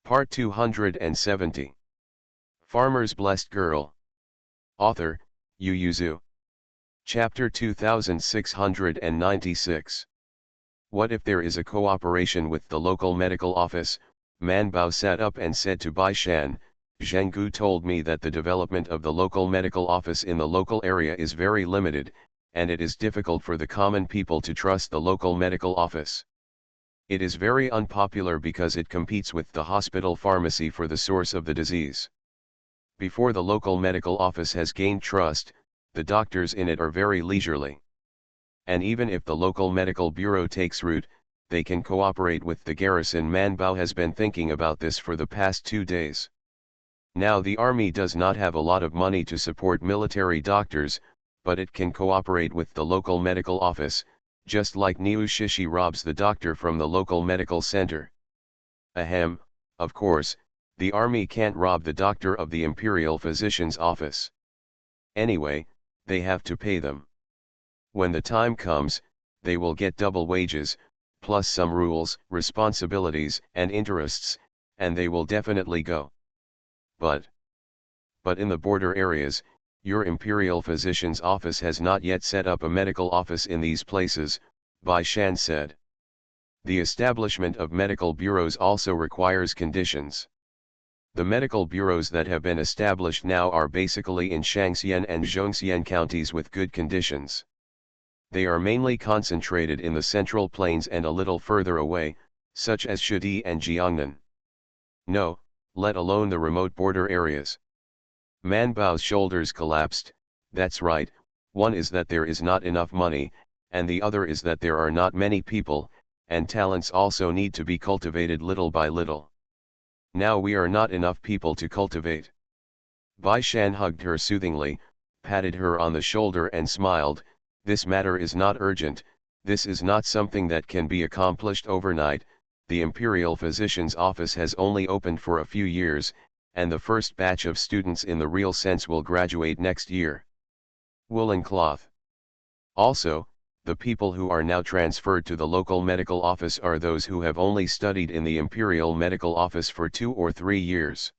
Part 270. Farmer's Blessed Girl. Author, Yu Yuzu. Chapter 2696. What if there is a cooperation with the local medical office? Man Bao sat up and said to Bai Shan, Zhenggu told me that the development of the local medical office in the local area is very limited, and it is difficult for the common people to trust the local medical office. It is very unpopular because it competes with the hospital pharmacy for the source of the disease. Before the local medical office has gained trust, the doctors in it are very leisurely. And even if the local medical bureau takes root, they can cooperate with the garrison. Man Bao has been thinking about this for the past 2 days. Now the army does not have a lot of money to support military doctors, but it can cooperate with the local medical office, just like Niu Shishi robs the doctor from the local medical center. Ahem, of course, the army can't rob the doctor of the imperial physician's office. Anyway, they have to pay them. When the time comes, they will get double wages, plus some rules, responsibilities, and interests, and they will definitely go. But in the border areas, your imperial physician's office has not yet set up a medical office in these places, Bai Shan said. The establishment of medical bureaus also requires conditions. The medical bureaus that have been established now are basically in Shangxian and Zhongxian counties with good conditions. They are mainly concentrated in the Central Plains and a little further away, such as Shidi and Jiangnan. No, let alone the remote border areas. Man Bao's shoulders collapsed. That's right, one is that there is not enough money, and the other is that there are not many people, and talents also need to be cultivated little by little. Now we are not enough people to cultivate. Bai Shan hugged her soothingly, patted her on the shoulder and smiled. This matter is not urgent, this is not something that can be accomplished overnight. The imperial physician's office has only opened for a few years, and the first batch of students in the real sense will graduate next year. Woolen cloth. Also, the people who are now transferred to the local medical office are those who have only studied in the imperial medical office for 2 or 3 years.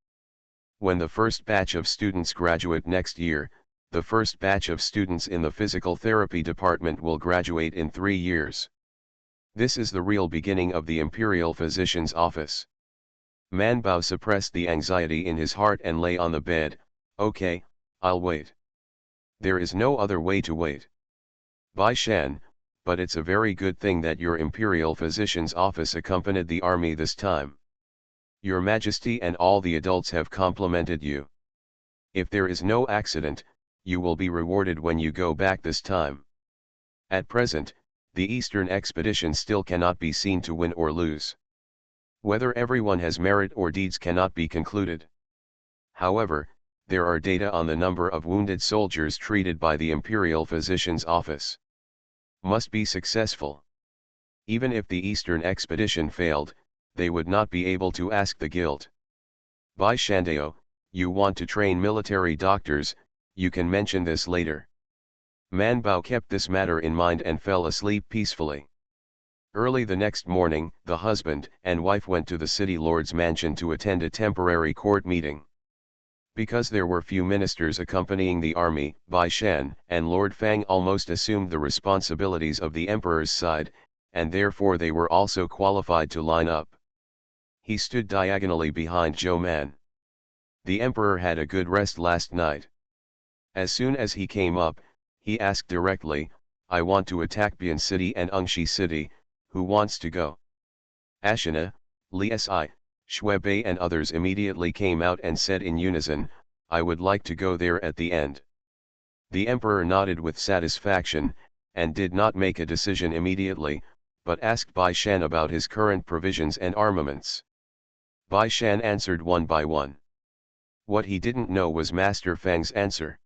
When the first batch of students graduate next year, the first batch of students in the physical therapy department will graduate in 3 years. This is the real beginning of the imperial physician's office. Man Bao suppressed the anxiety in his heart and lay on the bed. Okay, I'll wait. There is no other way to wait. Bai Shan, but it's a very good thing that your imperial physician's office accompanied the army this time. Your Majesty and all the adults have complimented you. If there is no accident, you will be rewarded when you go back this time. At present, the Eastern expedition still cannot be seen to win or lose. Whether everyone has merit or deeds cannot be concluded. However, there are data on the number of wounded soldiers treated by the imperial physician's office. Must be successful. Even if the Eastern expedition failed, they would not be able to ask the guild. Bai Shandao, you want to train military doctors, you can mention this later. Man Bao kept this matter in mind and fell asleep peacefully. Early the next morning, the husband and wife went to the city lord's mansion to attend a temporary court meeting. Because there were few ministers accompanying the army, Bai Shan and Lord Fang almost assumed the responsibilities of the emperor's side, and therefore they were also qualified to line up. He stood diagonally behind Zhou Man. The emperor had a good rest last night. As soon as he came up, he asked directly, I want to attack Bian City and Ungshi City. Who wants to go? Ashina, Li Si, Shuebei and others immediately came out and said in unison, I would like to go there at the end. The emperor nodded with satisfaction, and did not make a decision immediately, but asked Bai Shan about his current provisions and armaments. Bai Shan answered one by one. What he didn't know was Master Fang's answer.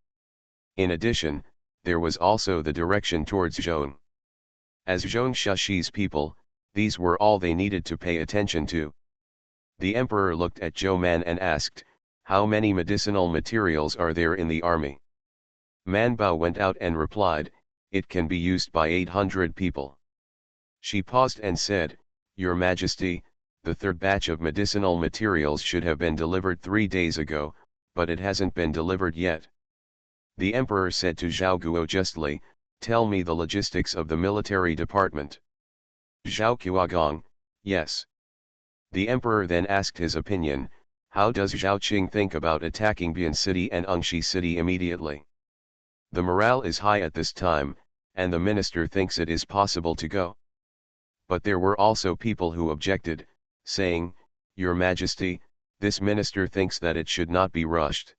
In addition, there was also the direction towards Zhong. As Zhong Shashi's people, these were all they needed to pay attention to. The emperor looked at Zhou Man and asked, how many medicinal materials are there in the army? Man Bao went out and replied, it can be used by 800 people. She paused and said, Your Majesty, the third batch of medicinal materials should have been delivered 3 days ago, but it hasn't been delivered yet. The emperor said to Zhao Guo justly, tell me the logistics of the military department. Zhao Guogong, yes. The emperor then asked his opinion, how does Zhao Qing think about attacking Bian City and Engshi City immediately? The morale is high at this time, and the minister thinks it is possible to go. But there were also people who objected, saying, Your Majesty, this minister thinks that it should not be rushed.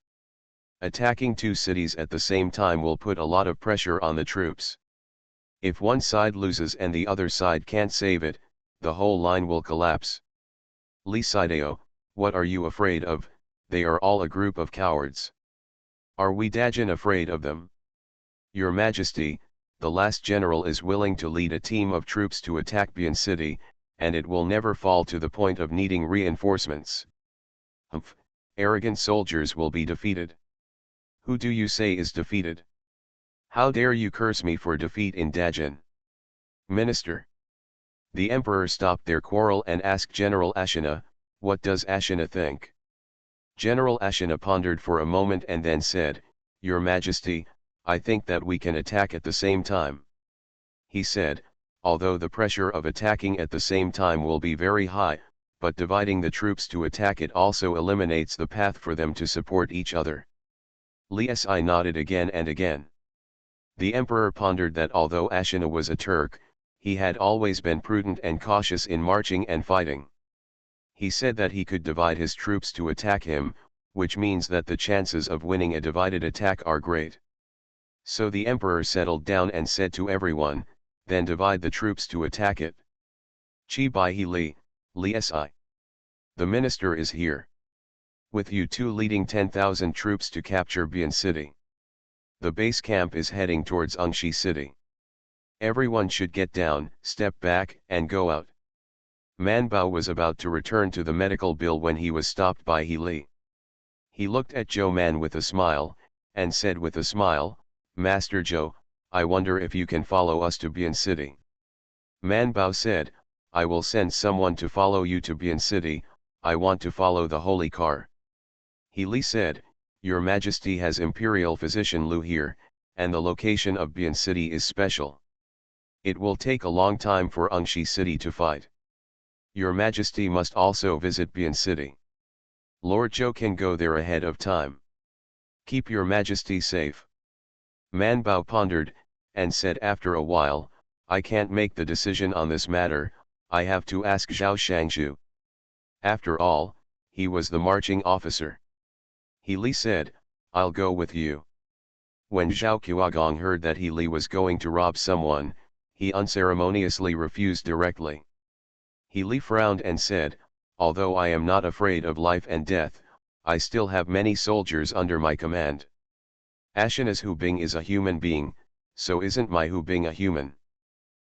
Attacking 2 cities at the same time will put a lot of pressure on the troops. If one side loses and the other side can't save it, the whole line will collapse. Li Sideo, what are you afraid of? They are all a group of cowards. Are we Dajin afraid of them? Your Majesty, the last general is willing to lead a team of troops to attack Bian City, and it will never fall to the point of needing reinforcements. Humph, arrogant soldiers will be defeated. Who do you say is defeated? How dare you curse me for defeat in Dajin? Minister. The emperor stopped their quarrel and asked General Ashina, what does Ashina think? General Ashina pondered for a moment and then said, Your Majesty, I think that we can attack at the same time. He said, although the pressure of attacking at the same time will be very high, but dividing the troops to attack it also eliminates the path for them to support each other. Li Si nodded again and again. The emperor pondered that although Ashina was a Turk, he had always been prudent and cautious in marching and fighting. He said that he could divide his troops to attack him, which means that the chances of winning a divided attack are great. So the emperor settled down and said to everyone, then divide the troops to attack it. Chi Bai He Li, Li Si. The minister is here. With you two leading 10,000 troops to capture Bian City. The base camp is heading towards Engshi City. Everyone should get down, step back, and go out. Man Bao was about to return to the medical bill when he was stopped by He Li. He looked at Zhou Man with a smile, and said with a smile, Master Zhou, I wonder if you can follow us to Bian City. Man Bao said, I will send someone to follow you to Bian City, I want to follow the holy car. He Li said, Your Majesty has Imperial Physician Lu here, and the location of Bian City is special. It will take a long time for Engshi City to fight. Your Majesty must also visit Bian City. Lord Zhou can go there ahead of time. Keep Your Majesty safe. Man Bao pondered, and said after a while, I can't make the decision on this matter, I have to ask Zhao Shangzhu. After all, he was the marching officer. He Li said, I'll go with you. When Zhao Qiuagong heard that He Li was going to rob someone, he unceremoniously refused directly. He Li frowned and said, although I am not afraid of life and death, I still have many soldiers under my command. Ashina's Hu Bing is a human being, so isn't my Hu Bing a human?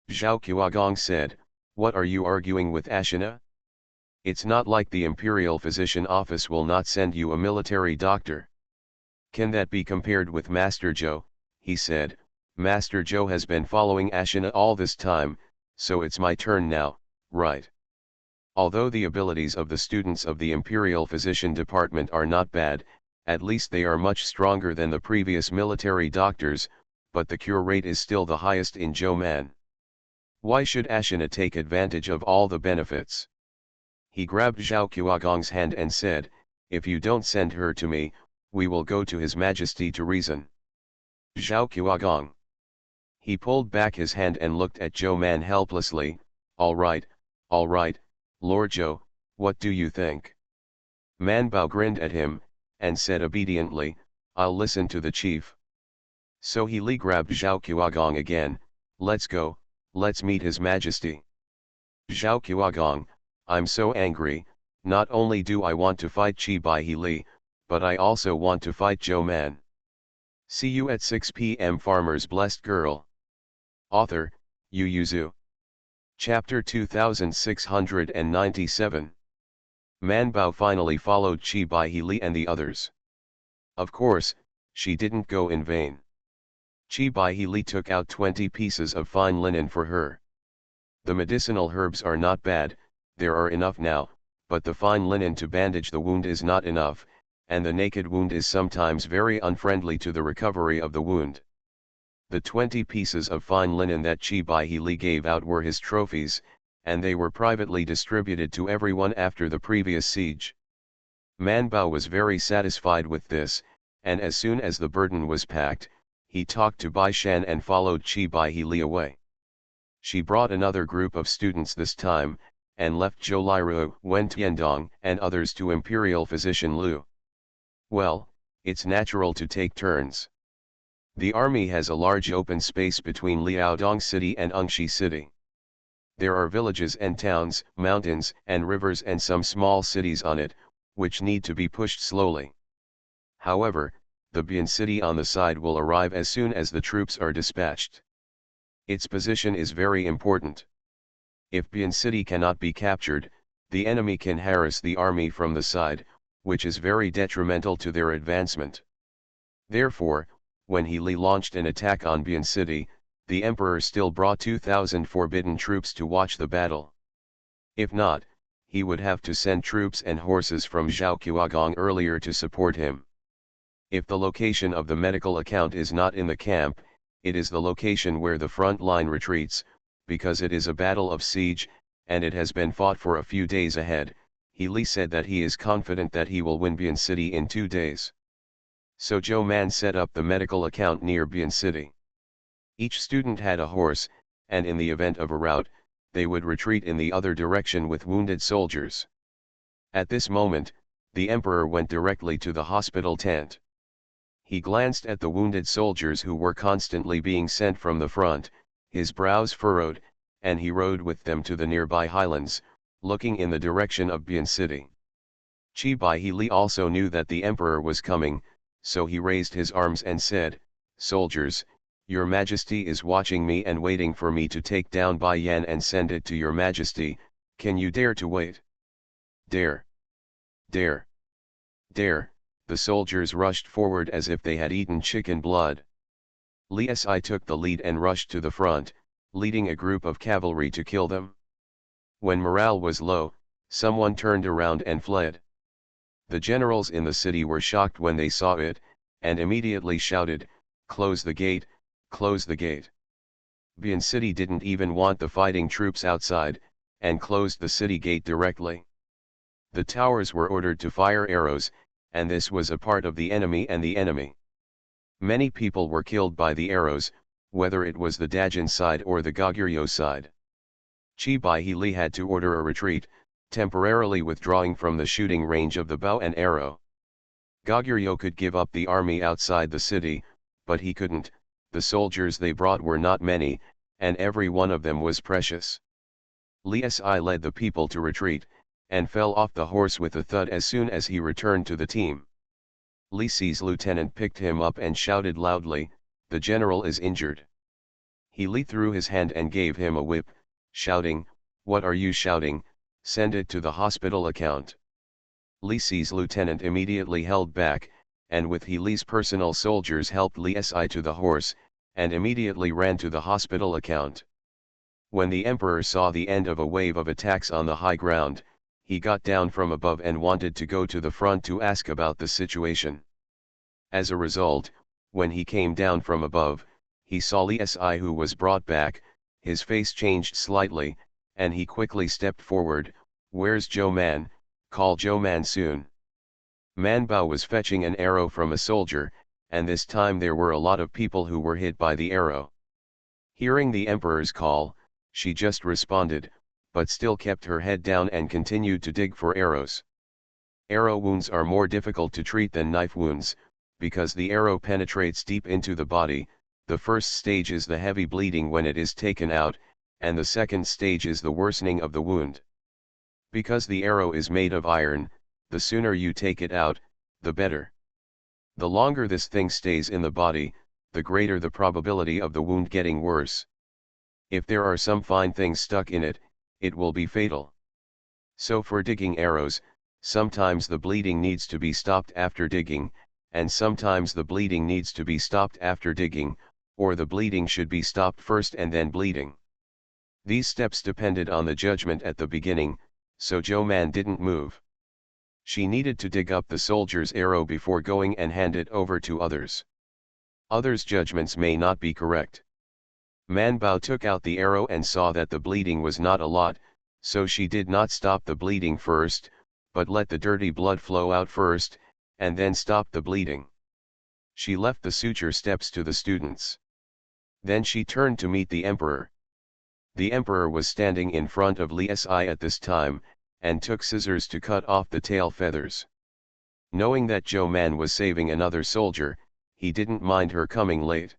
Zhao Qiuagong said, what are you arguing with Ashina? It's not like the Imperial Physician Office will not send you a military doctor. Can that be compared with Master Zhou? He said, Master Zhou has been following Ashina all this time, so it's my turn now, right? Although the abilities of the students of the Imperial Physician Department are not bad, at least they are much stronger than the previous military doctors, but the cure rate is still the highest in Zhouman. Why should Ashina take advantage of all the benefits? He grabbed Zhao Qiuagong's hand and said, if you don't send her to me, we will go to His Majesty to reason. Zhao Qiuagong. He pulled back his hand and looked at Zhou Man helplessly, all right, Lord Zhou, what do you think? Man Bao grinned at him, and said obediently, I'll listen to the chief. So He Li grabbed Zhao Qiuagong again, let's go, let's meet His Majesty. Zhao Qiuagong, I'm so angry, not only do I want to fight Chi Bai He Li, but I also want to fight Zhou Man. See you at 6 p.m. Farmer's Blessed Girl. Author, Yu Zhu. Chapter 2697. Man Bao finally followed Chi Bai He Li and the others. Of course, she didn't go in vain. Chi Bai He Li took out 20 pieces of fine linen for her. The medicinal herbs are not bad, there are enough now, but the fine linen to bandage the wound is not enough, and the naked wound is sometimes very unfriendly to the recovery of the wound. The 20 pieces of fine linen that Chi Bai Li gave out were his trophies, and they were privately distributed to everyone after the previous siege. Man Bao was very satisfied with this, and as soon as the burden was packed, he talked to Bai Shan and followed Chi Bai Li away. She brought another group of students this time, and left Zhou Liru, Wen Tiandong, and others to Imperial Physician Lu. Well, it's natural to take turns. The army has a large open space between Liaodong City and Engshi City. There are villages and towns, mountains and rivers and some small cities on it, which need to be pushed slowly. However, the Bian city on the side will arrive as soon as the troops are dispatched. Its position is very important. If Bian city cannot be captured, the enemy can harass the army from the side, which is very detrimental to their advancement. Therefore, when He Li launched an attack on Bian city, the emperor still brought 2,000 forbidden troops to watch the battle. If not, he would have to send troops and horses from Zhaoqiagong earlier to support him. If the location of the medical account is not in the camp, it is the location where the front line retreats, because it is a battle of siege, and it has been fought for a few days ahead. He Li said that he is confident that he will win Bian city in 2 days. So Zhou Man set up the medical account near Bian city. Each student had a horse, and in the event of a rout, they would retreat in the other direction with wounded soldiers. At this moment, the emperor went directly to the hospital tent. He glanced at the wounded soldiers who were constantly being sent from the front, his brows furrowed, and he rode with them to the nearby highlands, looking in the direction of Bian city. Chi Bai Li also knew that the emperor was coming, so he raised his arms and said, "Soldiers, your Majesty is watching me and waiting for me to take down Bai Yan and send it to your Majesty. Can you dare to wait?" "Dare! Dare! Dare!" The soldiers rushed forward as if they had eaten chicken blood. Li Si took the lead and rushed to the front, leading a group of cavalry to kill them. When morale was low, someone turned around and fled. The generals in the city were shocked when they saw it, and immediately shouted, "Close the gate, close the gate." Bian city didn't even want the fighting troops outside, and closed the city gate directly. The towers were ordered to fire arrows, and this was a part of the enemy and the enemy. Many people were killed by the arrows, whether it was the Dajin side or the Goguryeo side. Chi Bai Li had to order a retreat, temporarily withdrawing from the shooting range of the bow and arrow. Goguryeo could give up the army outside the city, but he couldn't. The soldiers they brought were not many, and every one of them was precious. Li Si led the people to retreat, and fell off the horse with a thud as soon as he returned to the team. Li Si's lieutenant picked him up and shouted loudly, "The general is injured." He Li threw his hand and gave him a whip, shouting, "What are you shouting? Send it to the hospital account." Li Si's lieutenant immediately held back, and with He Li's personal soldiers helped Li Si to the horse, and immediately ran to the hospital account. When the emperor saw the end of a wave of attacks on the high ground, he got down from above and wanted to go to the front to ask about the situation. As a result, when he came down from above, he saw Li Si who was brought back. His face changed slightly, and he quickly stepped forward. "Where's Zhou Man? Call Zhou Man soon." Man Bao was fetching an arrow from a soldier, and this time there were a lot of people who were hit by the arrow. Hearing the emperor's call, she just responded, but still kept her head down and continued to dig for arrows. Arrow wounds are more difficult to treat than knife wounds, because the arrow penetrates deep into the body. The first stage is the heavy bleeding when it is taken out, and the second stage is the worsening of the wound. Because the arrow is made of iron, the sooner you take it out, the better. The longer this thing stays in the body, the greater the probability of the wound getting worse. If there are some fine things stuck in it, it will be fatal. So for digging arrows, sometimes the bleeding needs to be stopped after digging, and sometimes the bleeding needs to be stopped after digging, or the bleeding should be stopped first and then bleeding. These steps depended on the judgment at the beginning. so Zhou Man didn't move. She needed to dig up the soldier's arrow before going and hand it over to others. Others' judgments may not be correct. Man Bao took out the arrow and saw that the bleeding was not a lot, so she did not stop the bleeding first, but let the dirty blood flow out first, and then stopped the bleeding. She left the suture steps to the students. Then she turned to meet the emperor. The emperor was standing in front of Li Si at this time, and took scissors to cut off the tail feathers. Knowing that Zhou Man was saving another soldier, he didn't mind her coming late.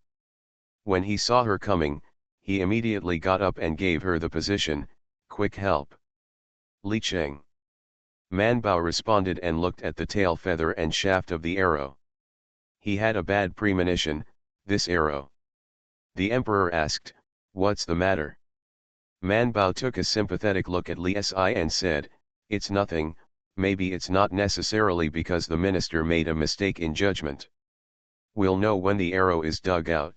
When he saw her coming, he immediately got up and gave her the position, "Quick help. Li Cheng." Man Bao responded and looked at the tail feather and shaft of the arrow. He had a bad premonition, this arrow. The emperor asked, "What's the matter?" Man Bao took a sympathetic look at Li Si and said, "It's nothing, maybe it's not necessarily because the minister made a mistake in judgment. We'll know when the arrow is dug out."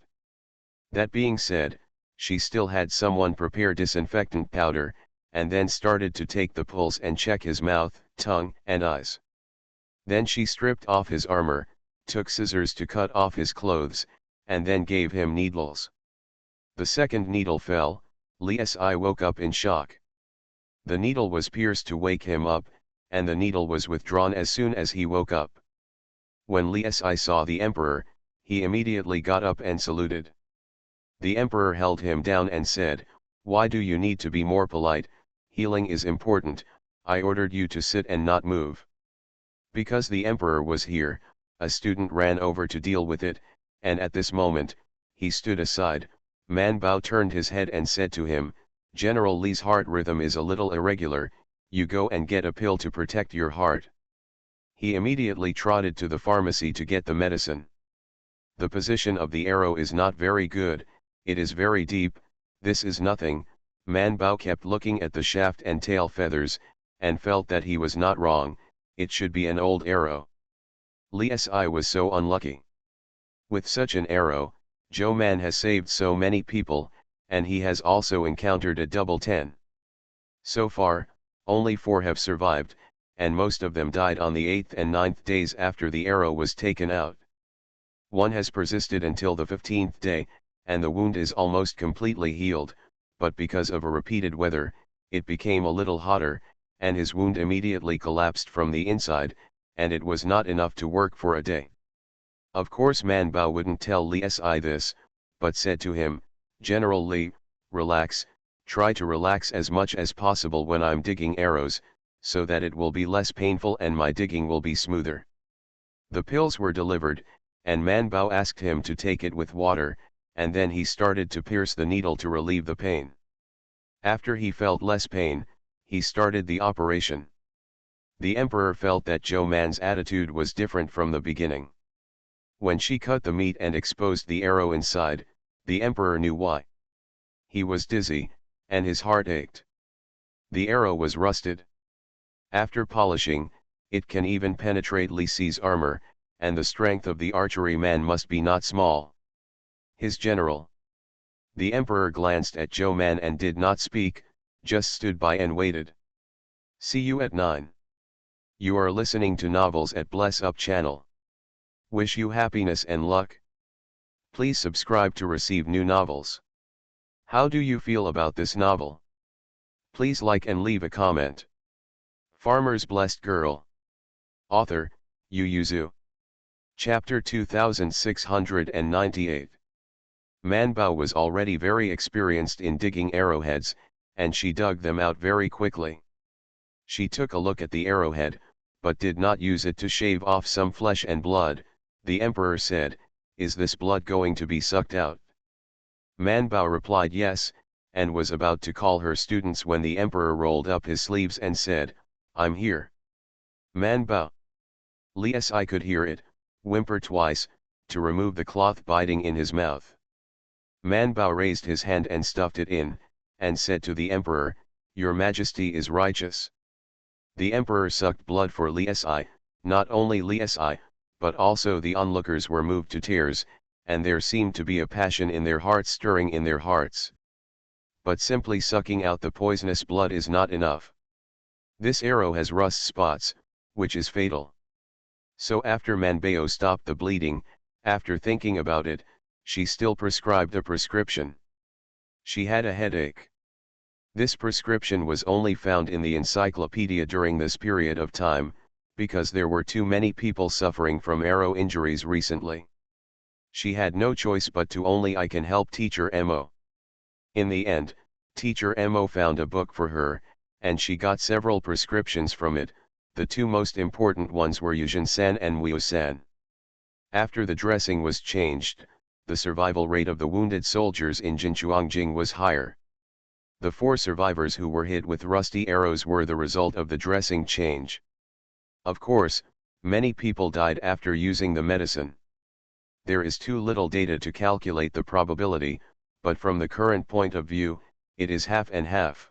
That being said, she still had someone prepare disinfectant powder, and then started to take the pulse and check his mouth, tongue, and eyes. Then she stripped off his armor, took scissors to cut off his clothes, and then gave him needles. The second needle fell. Li Si woke up in shock. The needle was pierced to wake him up, and the needle was withdrawn as soon as he woke up. When Li Si saw the emperor, he immediately got up and saluted. The emperor held him down and said, "Why do you need to be more polite? Healing is important, I ordered you to sit and not move." Because the emperor was here, a student ran over to deal with it, and at this moment, he stood aside. Man Bao turned his head and said to him, "General Li's heart rhythm is a little irregular, you go and get a pill to protect your heart." He immediately trotted to the pharmacy to get the medicine. The position of the arrow is not very good, it is very deep, this is nothing. Man Bao kept looking at the shaft and tail feathers, and felt that he was not wrong, it should be an old arrow. Li Si was so unlucky. With such an arrow, Zhou Man has saved so many people, and he has also encountered a double 10. So far, only 4 have survived, and most of them died on the 8th and 9th days after the arrow was taken out. One has persisted until the 15th day, and the wound is almost completely healed, but because of a repeated weather, it became a little hotter, and his wound immediately collapsed from the inside, and it was not enough to work for a day. Of course Man Bao wouldn't tell Li Si this, but said to him, "General Li, relax, try to relax as much as possible when I'm digging arrows, so that it will be less painful and my digging will be smoother." The pills were delivered, and Man Bao asked him to take it with water, and then he started to pierce the needle to relieve the pain. After he felt less pain, he started the operation. The emperor felt that Zhou Man's attitude was different from the beginning. When she cut the meat and exposed the arrow inside, the emperor knew why. He was dizzy, and his heart ached. The arrow was rusted. After polishing, it can even penetrate Li Si's armor, and the strength of the archeryman must be not small. His general. The emperor glanced at Zhou Man and did not speak, just stood by and waited. See you at 9. You are listening to Novels at Bless Up channel. Wish you happiness and luck. Please subscribe to receive new novels. How do you feel about this novel? Please like and leave a comment. Farmer's Blessed Girl. Author, Yu Yuzu. Chapter 2698. Man Bao was already very experienced in digging arrowheads, and she dug them out very quickly. She took a look at the arrowhead, but did not use it to shave off some flesh and blood. The emperor said, "Is this blood going to be sucked out?" Man Bao replied yes, and was about to call her students when the emperor rolled up his sleeves and said, "I'm here." Man Bao. Li Si could hear it, whimper twice, to remove the cloth biting in his mouth. Man Bao raised his hand and stuffed it in, and said to the emperor, "Your Majesty is righteous." The emperor sucked blood for Li Si, not only Li Si, but also the onlookers were moved to tears, and there seemed to be a passion in their hearts stirring in their hearts. But simply sucking out the poisonous blood is not enough. This arrow has rust spots, which is fatal. So after Manbao stopped the bleeding, after thinking about it, she still prescribed a prescription. She had a headache. This prescription was only found in the encyclopedia during this period of time, because there were too many people suffering from arrow injuries recently. She had no choice but to only I can help teacher Mo. In the end, teacher Mo found a book for her, and she got several prescriptions from it. The two most important ones were Yuzhen-san and Muo-san. After the dressing was changed, the survival rate of the wounded soldiers in Jinchuangjing was higher. The 4 survivors who were hit with rusty arrows were the result of the dressing change. Of course, many people died after using the medicine. There is too little data to calculate the probability, but from the current point of view, it is half and half.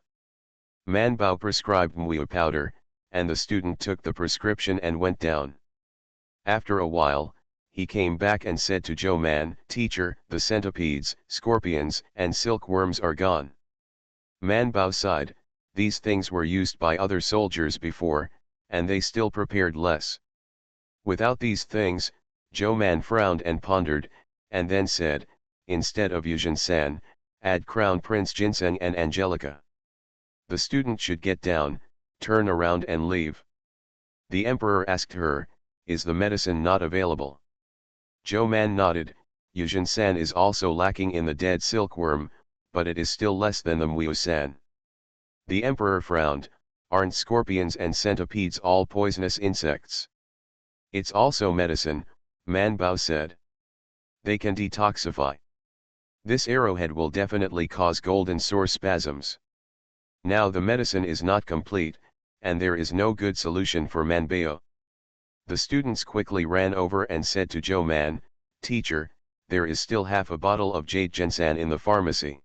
Manbao prescribed Muo powder, and the student took the prescription and went down. After a while, he came back and said to Zhou Man, "Teacher, the centipedes, scorpions, and silkworms are gone." Manbao sighed, these things were used by other soldiers before, and they still prepared less. Without these things, Zhou Man frowned and pondered, and then said, "Instead of Yuzhen-san, add Crown Prince Ginseng and Angelica." The student should get down, turn around and leave. The emperor asked her, "Is the medicine not available?" Zhou Man nodded, "Yuzhen-san is also lacking in the dead silkworm, but it is still less than the Muo-san." The emperor frowned, "Aren't scorpions and centipedes all poisonous insects?" "It's also medicine," Manbao said. "They can detoxify. This arrowhead will definitely cause golden sore spasms. Now the medicine is not complete, and there is no good solution for Manbao." The students quickly ran over and said to Zhou Man, "Teacher, there is still half a bottle of jade ginseng in the pharmacy.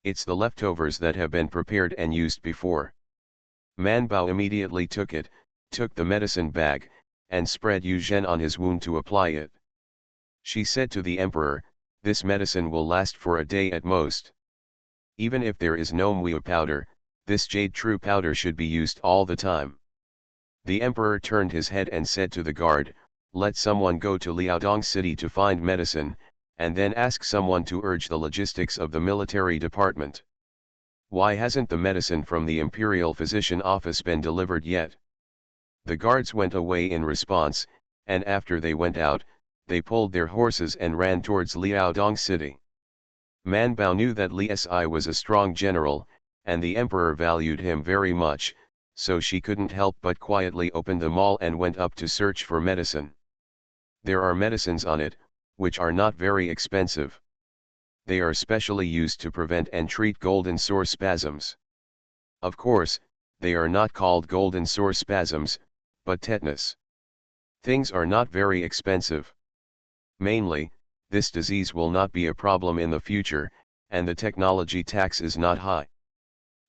It's the leftovers that have been prepared and used before." Manbao immediately took it, took the medicine bag, and spread Yuzhen on his wound to apply it. She said to the emperor, "This medicine will last for a day at most. Even if there is no Muo powder, this jade true powder should be used all the time." The emperor turned his head and said to the guard, "Let someone go to Liaodong City to find medicine, and then ask someone to urge the logistics of the military department. Why hasn't the medicine from the Imperial Physician Office been delivered yet?" The guards went away in response, and after they went out, they pulled their horses and ran towards Liaodong City. Manbao knew that Li Si was a strong general, and the emperor valued him very much, so she couldn't help but quietly open the mall and went up to search for medicine. There are medicines on it, which are not very expensive. They are specially used to prevent and treat golden sore spasms. Of course, they are not called golden sore spasms, but tetanus. Things are not very expensive. Mainly, this disease will not be a problem in the future, and the technology tax is not high.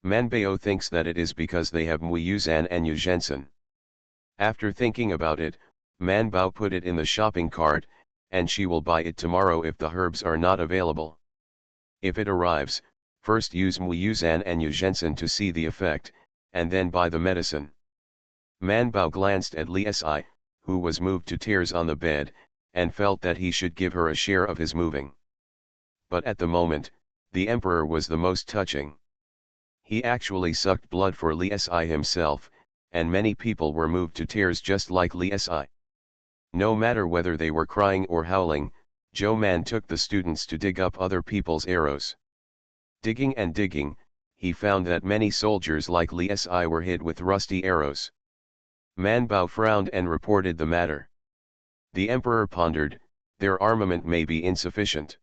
Manbao thinks that it is because they have Muo-san and Yuzhen-san. After thinking about it, Manbao put it in the shopping cart, and she will buy it tomorrow if the herbs are not available. If it arrives, first use Muo-san and Yuzhen-san to see the effect, and then buy the medicine. Manbao glanced at Li Si, who was moved to tears on the bed, and felt that he should give her a share of his moving. But at the moment, the emperor was the most touching. He actually sucked blood for Li Si himself, and many people were moved to tears just like Li Si. No matter whether they were crying or howling, Zhou Man took the students to dig up other people's arrows. Digging and digging, he found that many soldiers like Li Si were hit with rusty arrows. Manbao frowned and reported the matter. The emperor pondered, their armament may be insufficient.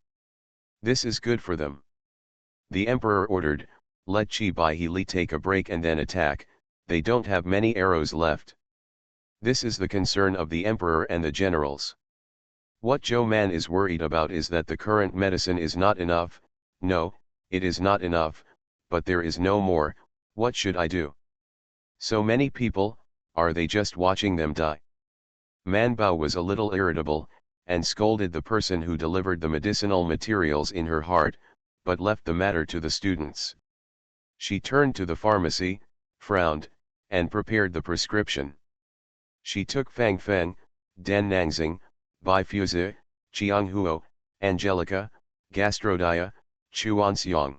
This is good for them. The emperor ordered, let Chi Bai Li take a break and then attack, they don't have many arrows left. This is the concern of the emperor and the generals. What Zhou Man is worried about is that the current medicine is not enough. No, it is not enough, but there is no more. What should I do? So many people, are they just watching them die? Manbao was a little irritable, and scolded the person who delivered the medicinal materials in her heart, but left the matter to the students. She turned to the pharmacy, frowned, and prepared the prescription. She took Fang Feng, Dan Nangxing, Bai Fuzi, Chiang Huo, Angelica, Gastrodia, Chuanxiang.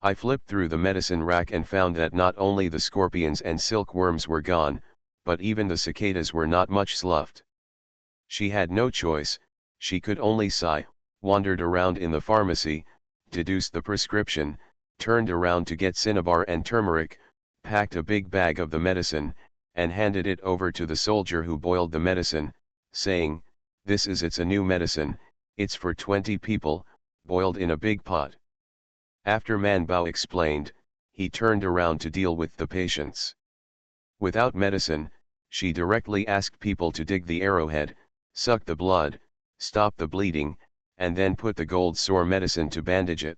I flipped through the medicine rack and found that not only the scorpions and silkworms were gone, but even the cicadas were not much sloughed. She had no choice, she could only sigh, wandered around in the pharmacy, deduced the prescription, turned around to get cinnabar and turmeric, packed a big bag of the medicine, and handed it over to the soldier who boiled the medicine, saying, "It's a new medicine, it's for 20 people, boiled in a big pot." After Man Bao explained, he turned around to deal with the patients. Without medicine, she directly asked people to dig the arrowhead, suck the blood, stop the bleeding, and then put the gold sore medicine to bandage it.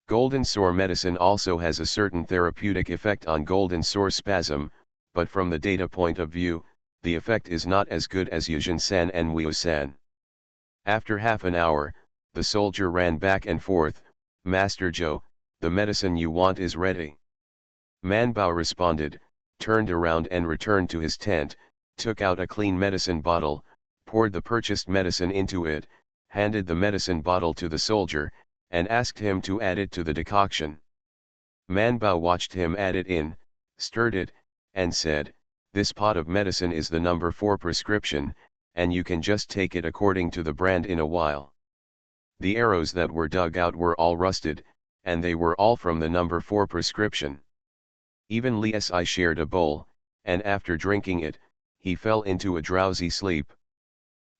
Golden sore medicine also has a certain therapeutic effect on golden sore spasm, but from the data point of view, the effect is not as good as Yuzhen-san and Wu-san. After half an hour, the soldier ran back and forth, "Master Zhou, the medicine you want is ready." Man Bao responded, turned around and returned to his tent, took out a clean medicine bottle, poured the purchased medicine into it, handed the medicine bottle to the soldier, and asked him to add it to the decoction. Man Bao watched him add it in, stirred it, and said, "This pot of medicine is the number 4 prescription, and you can just take it according to the brand in a while." The arrows that were dug out were all rusted, and they were all from the number 4 prescription. Even Li Si shared a bowl, and after drinking it, he fell into a drowsy sleep.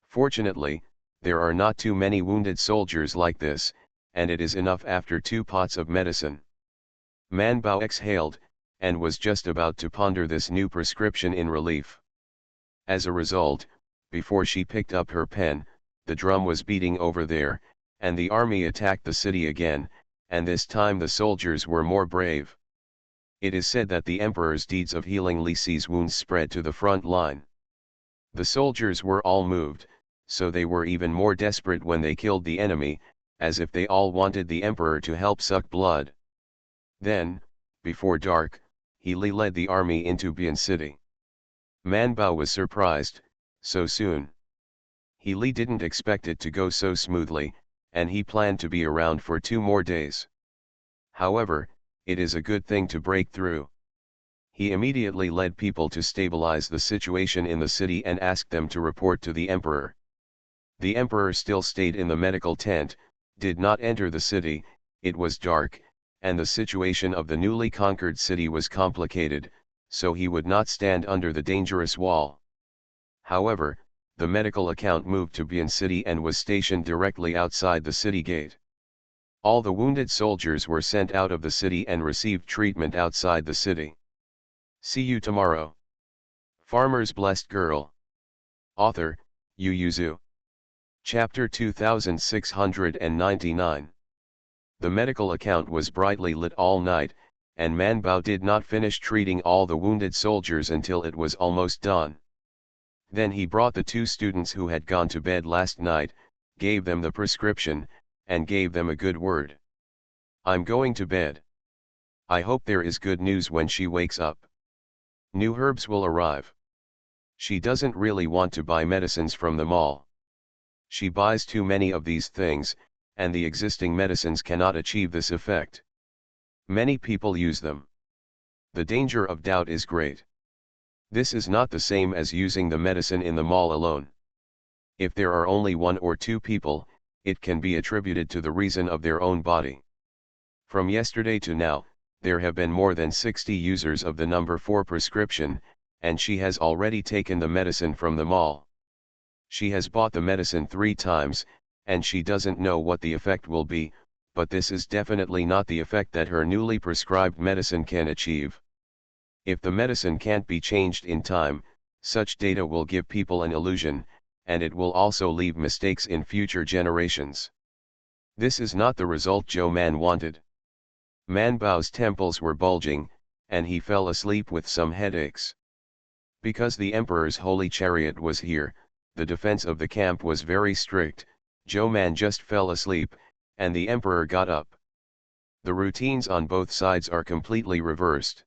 Fortunately, there are not too many wounded soldiers like this, and it is enough after 2 pots of medicine. Man Bao exhaled, and was just about to ponder this new prescription in relief. As a result, before she picked up her pen, the drum was beating over there, and the army attacked the city again, and this time the soldiers were more brave. It is said that the emperor's deeds of healing Li Si's wounds spread to the front line. The soldiers were all moved, so they were even more desperate when they killed the enemy, as if they all wanted the emperor to help suck blood. Then, before dark, He Li led the army into Bian City. Man Bao was surprised, so soon. He Li didn't expect it to go so smoothly, and he planned to be around for 2 more days. However, it is a good thing to break through. He immediately led people to stabilize the situation in the city and asked them to report to the emperor. The emperor still stayed in the medical tent, did not enter the city, it was dark, and the situation of the newly conquered city was complicated, so he would not stand under the dangerous wall. However, the medical account moved to Bian City and was stationed directly outside the city gate. All the wounded soldiers were sent out of the city and received treatment outside the city. See you tomorrow. Farmer's Blessed Girl. Author, Yu Yuzu. Chapter 2699. The medical account was brightly lit all night, and Man Bao did not finish treating all the wounded soldiers until it was almost dawn. Then he brought the 2 students who had gone to bed last night, gave them the prescription, and gave them a good word. "I'm going to bed. I hope there is good news when she wakes up. New herbs will arrive. She doesn't really want to buy medicines from the mall. She buys too many of these things, and the existing medicines cannot achieve this effect. Many people use them. The danger of doubt is great. This is not the same as using the medicine in the mall alone. If there are only 1 or 2 people, it can be attributed to the reason of their own body. From yesterday to now, there have been more than 60 users of the number 4 prescription, and she has already taken the medicine from the mall. She has bought the medicine 3 times, and she doesn't know what the effect will be, but this is definitely not the effect that her newly prescribed medicine can achieve. If the medicine can't be changed in time, such data will give people an illusion, and it will also leave mistakes in future generations. This is not the result Zhou Man wanted. Man Bao's temples were bulging, and he fell asleep with some headaches. Because the emperor's holy chariot was here, the defense of the camp was very strict. Zhou Man just fell asleep, and the emperor got up. The routines on both sides are completely reversed.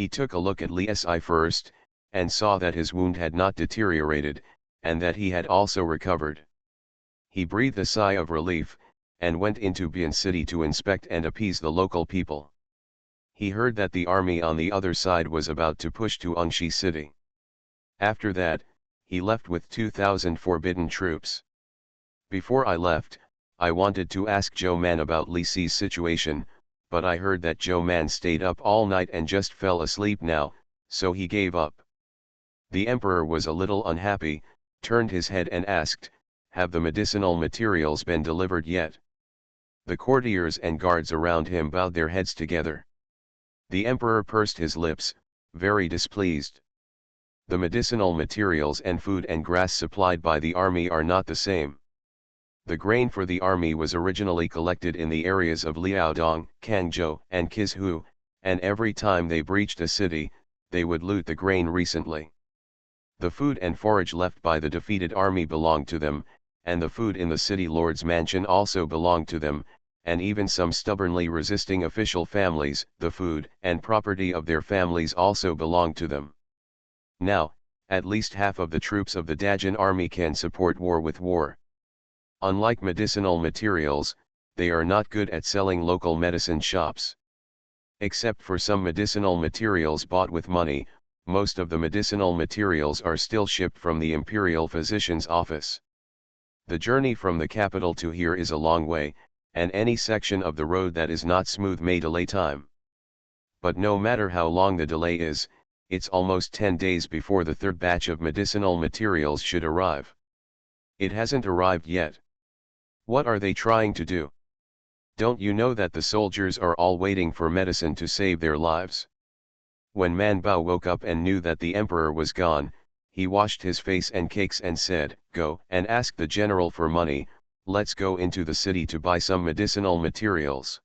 He took a look at Li Si first, and saw that his wound had not deteriorated, and that he had also recovered. He breathed a sigh of relief, and went into Bian City to inspect and appease the local people. He heard that the army on the other side was about to push to Ungshi City. After that, he left with 2,000 forbidden troops. Before I left, I wanted to ask Zhou Man about Li Si's situation, but I heard that Zhou Man stayed up all night and just fell asleep now, so he gave up. The emperor was a little unhappy, turned his head and asked, "Have the medicinal materials been delivered yet?" The courtiers and guards around him bowed their heads together. The emperor pursed his lips, very displeased. The medicinal materials and food and grass supplied by the army are not the same. The grain for the army was originally collected in the areas of Liaodong, Kangzhou, and Qizhou, and every time they breached a city, they would loot the grain recently. The food and forage left by the defeated army belonged to them, and the food in the city lord's mansion also belonged to them, and even some stubbornly resisting official families, the food and property of their families also belonged to them. Now, at least half of the troops of the Dajin army can support war with war. Unlike medicinal materials, they are not good at selling local medicine shops. Except for some medicinal materials bought with money, most of the medicinal materials are still shipped from the imperial physician's office. The journey from the capital to here is a long way, and any section of the road that is not smooth may delay time. But no matter how long the delay is, it's almost 10 days before the third batch of medicinal materials should arrive. It hasn't arrived yet. What are they trying to do? Don't you know that the soldiers are all waiting for medicine to save their lives? When Man Bao woke up and knew that the emperor was gone, he washed his face and cakes and said, "Go and ask the general for money, let's go into the city to buy some medicinal materials."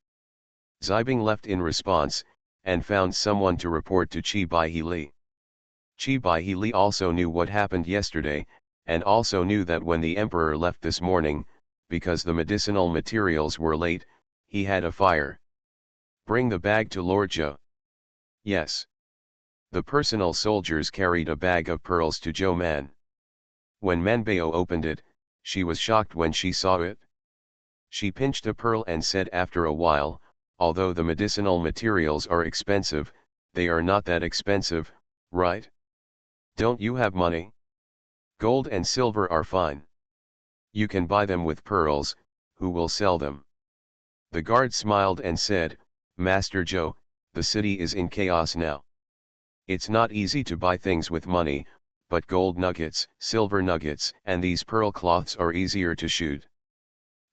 Zibing left in response, and found someone to report to Qi Baihili. Qi Baihili also knew what happened yesterday, and also knew that when the emperor left this morning, because the medicinal materials were late, he had a fire. "Bring the bag to Lord Zhou." Yes. The personal soldiers carried a bag of pearls to Zhou Man. When Manbao opened it, she was shocked when she saw it. She pinched a pearl and said after a while, "Although the medicinal materials are expensive, they are not that expensive, right? Don't you have money? Gold and silver are fine. You can buy them with pearls, who will sell them?" The guard smiled and said, "Master Zhou, the city is in chaos now. It's not easy to buy things with money, but gold nuggets, silver nuggets, and these pearl cloths are easier to shoot."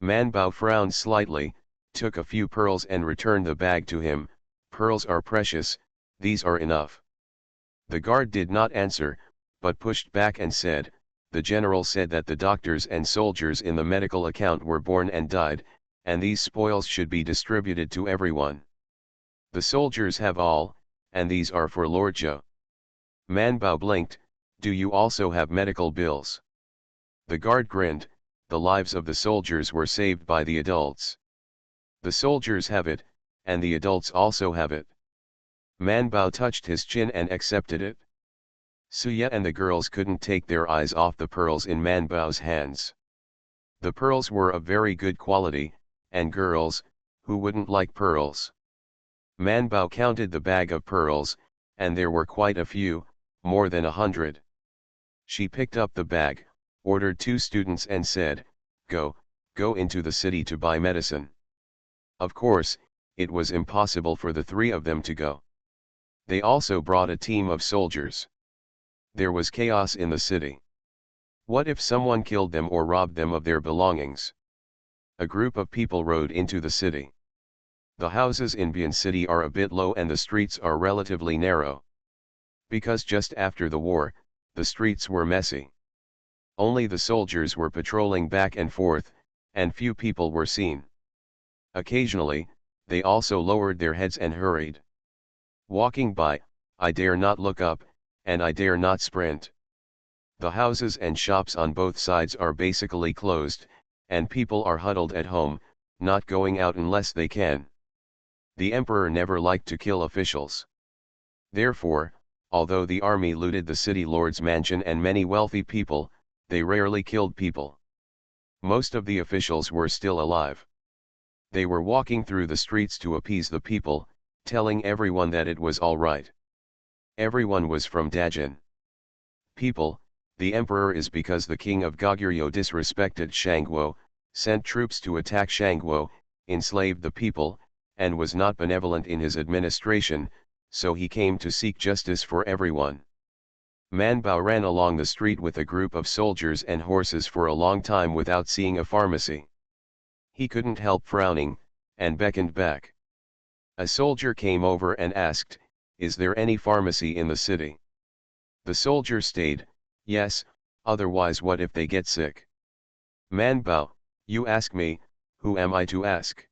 Man Bao frowned slightly, took a few pearls and returned the bag to him. "Pearls are precious, these are enough." The guard did not answer, but pushed back and said, "The general said that the doctors and soldiers in the medical account were born and died, and these spoils should be distributed to everyone. The soldiers have all, and these are for Lord Zhou." Man Bao blinked, "Do you also have medical bills?" The guard grinned, "The lives of the soldiers were saved by the adults. The soldiers have it, and the adults also have it." Man Bao touched his chin and accepted it. Suya and the girls couldn't take their eyes off the pearls in Man Bao's hands. The pearls were of very good quality, and girls, who wouldn't like pearls? Man Bao counted the bag of pearls, and there were quite a few, more than 100. She picked up the bag, ordered 2 students and said, go into the city to buy medicine." Of course, it was impossible for the 3 of them to go. They also brought a team of soldiers. There was chaos in the city. What if someone killed them or robbed them of their belongings? A group of people rode into the city. The houses in Bian City are a bit low and the streets are relatively narrow. Because just after the war, the streets were messy. Only the soldiers were patrolling back and forth, and few people were seen. Occasionally, they also lowered their heads and hurried. Walking by, I dare not look up, and I dare not sprint. The houses and shops on both sides are basically closed, and people are huddled at home, not going out unless they can. The emperor never liked to kill officials. Therefore, although the army looted the city lord's mansion and many wealthy people, they rarely killed people. Most of the officials were still alive. They were walking through the streets to appease the people, telling everyone that it was all right. Everyone was from Dajin. People, the emperor is because the king of Goguryeo disrespected Shangguo, sent troops to attack Shangguo, enslaved the people, and was not benevolent in his administration, so he came to seek justice for everyone. Man Bao ran along the street with a group of soldiers and horses for a long time without seeing a pharmacy. He couldn't help frowning, and beckoned back. A soldier came over and asked, "Is there any pharmacy in the city?" The soldier stayed, "Yes, otherwise what if they get sick?" "Man Bao, you ask me, who am I to ask?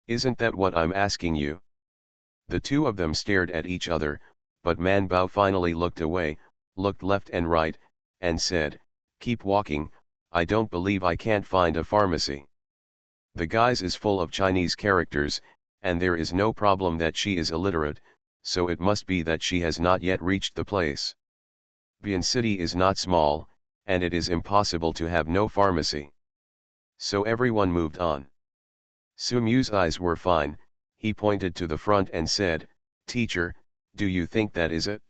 Isn't that what I'm asking you?" The two of them stared at each other, but Man Bao finally looked away, looked left and right, and said, "Keep walking, I don't believe I can't find a pharmacy." The guise is full of Chinese characters, and there is no problem that she is illiterate, so it must be that she has not yet reached the place. Bian City is not small, and it is impossible to have no pharmacy. So everyone moved on. Su Mu's eyes were fine, he pointed to the front and said, "Teacher, do you think that is it?"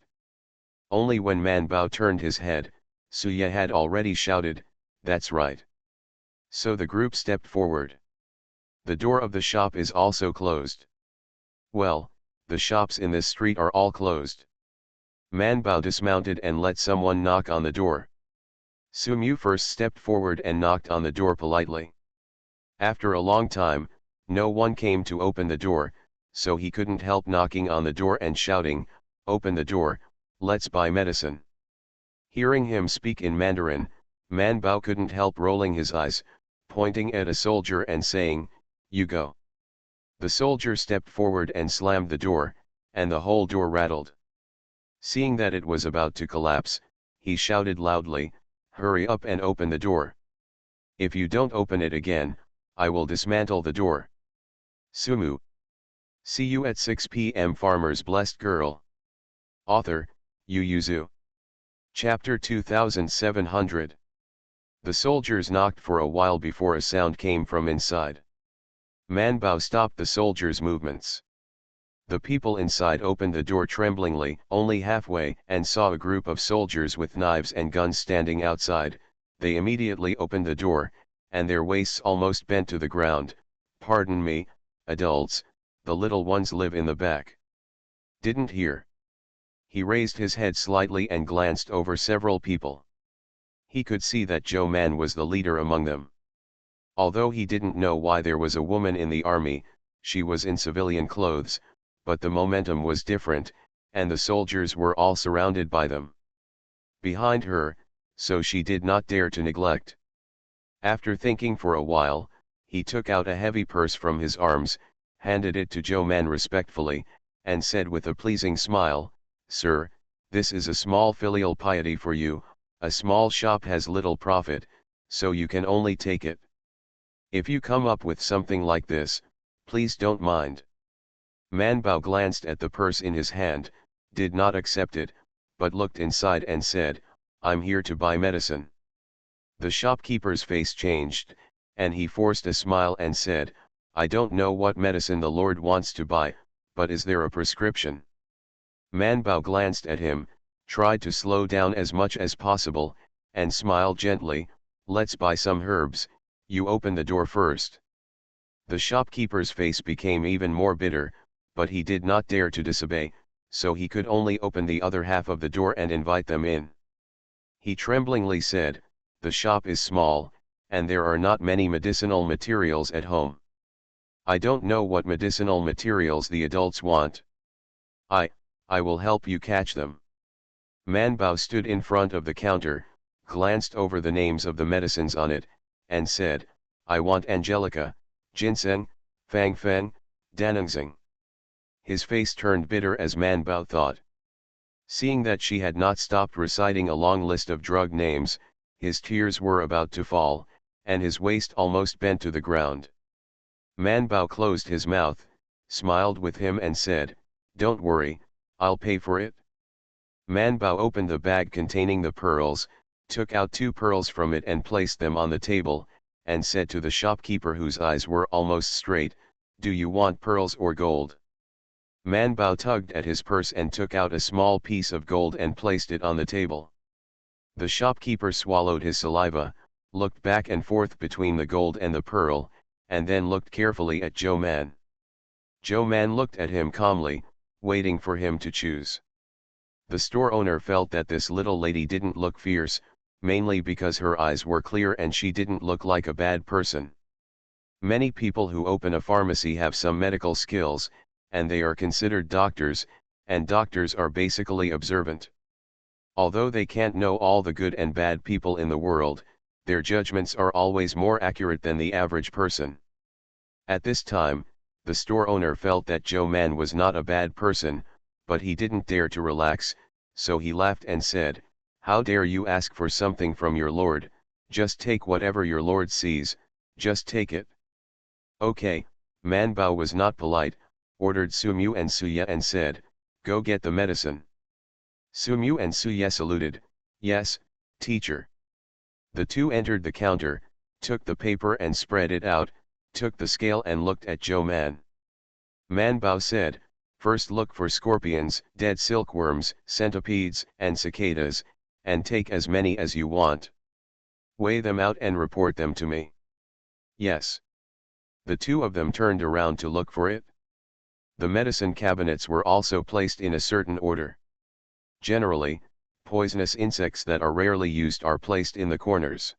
Only when Man Bao turned his head, Su Ye had already shouted, "That's right." So the group stepped forward. The door of the shop is also closed. Well, the shops in this street are all closed. Man Bao dismounted and let someone knock on the door. Su Mu first stepped forward and knocked on the door politely. After a long time, no one came to open the door, so he couldn't help knocking on the door and shouting, "Open the door, let's buy medicine." Hearing him speak in Mandarin, Man Bao couldn't help rolling his eyes, pointing at a soldier and saying, "You go." The soldier stepped forward and slammed the door, and the whole door rattled. Seeing that it was about to collapse, he shouted loudly, "Hurry up and open the door. If you don't open it again, I will dismantle the door." Sumu. See you at 6 p.m. Farmer's Blessed Girl. Author, Yu Yuzu. Chapter 2700. The soldiers knocked for a while before a sound came from inside. Man Bao stopped the soldiers' movements. The people inside opened the door tremblingly, only halfway, and saw a group of soldiers with knives and guns standing outside. They immediately opened the door, and their waists almost bent to the ground. "Pardon me, adults, the little ones live in the back." "Didn't hear." He raised his head slightly and glanced over several people. He could see that Zhou Man was the leader among them. Although he didn't know why there was a woman in the army, she was in civilian clothes, but the momentum was different, and the soldiers were all surrounded by them. Behind her, so she did not dare to neglect. After thinking for a while, he took out a heavy purse from his arms, handed it to Zhou Man respectfully, and said with a pleasing smile, "Sir, this is a small filial piety for you. A small shop has little profit, so you can only take it. If you come up with something like this, please don't mind." Man Bao glanced at the purse in his hand, did not accept it, but looked inside and said, "I'm here to buy medicine." The shopkeeper's face changed, and he forced a smile and said, "I don't know what medicine the Lord wants to buy, but is there a prescription?" Man Bao glanced at him, tried to slow down as much as possible, and smiled gently, "Let's buy some herbs, you open the door first." The shopkeeper's face became even more bitter, but he did not dare to disobey, so he could only open the other half of the door and invite them in. He tremblingly said, "The shop is small, and there are not many medicinal materials at home. I don't know what medicinal materials the adults want. I will help you catch them." Man Bao stood in front of the counter, glanced over the names of the medicines on it, and said, "I want Angelica, Ginseng, Fang Feng, Danengzing." His face turned bitter as Man Bao thought. Seeing that she had not stopped reciting a long list of drug names, his tears were about to fall, and his waist almost bent to the ground. Man Bao closed his mouth, smiled with him and said, "Don't worry, I'll pay for it. Man Bao opened the bag containing the pearls, took out 2 pearls from it and placed them on the table, and said to the shopkeeper whose eyes were almost straight, "Do you want pearls or gold?" Man Bao tugged at his purse and took out a small piece of gold and placed it on the table. The shopkeeper swallowed his saliva, looked back and forth between the gold and the pearl, and then looked carefully at Joe Man. Joe Man looked at him calmly, waiting for him to choose. The store owner felt that this little lady didn't look fierce, mainly because her eyes were clear and she didn't look like a bad person. Many people who open a pharmacy have some medical skills, and they are considered doctors, and doctors are basically observant. Although they can't know all the good and bad people in the world, their judgments are always more accurate than the average person. At this time, the store owner felt that Joe Man was not a bad person, but he didn't dare to relax, so he laughed and said, "How dare you ask for something from your lord? Just take whatever your lord sees, just take it." Okay, Man Bao was not polite, ordered Sumu and Suye and said, "Go get the medicine." Sumu and Suye saluted, "Yes, teacher." The two entered the counter, took the paper and spread it out, took the scale and looked at Joe Man. Man Bao said, "First look for scorpions, dead silkworms, centipedes, and cicadas, and take as many as you want. Weigh them out and report them to me." Yes. The two of them turned around to look for it. The medicine cabinets were also placed in a certain order. Generally, poisonous insects that are rarely used are placed in the corners.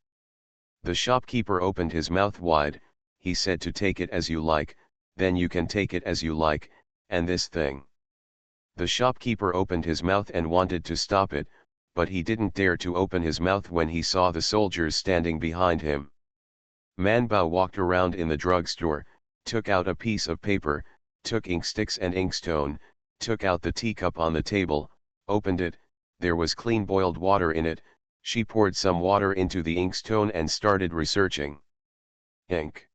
The shopkeeper opened his mouth wide, he said to take it as you like, then you can take it as you like, and this thing. The shopkeeper opened his mouth and wanted to stop it, but he didn't dare to open his mouth when he saw the soldiers standing behind him. Man Bao walked around in the drugstore, took out a piece of paper, took ink sticks and inkstone, took out the teacup on the table, opened it, there was clean boiled water in it, she poured some water into the inkstone and started researching. Ink.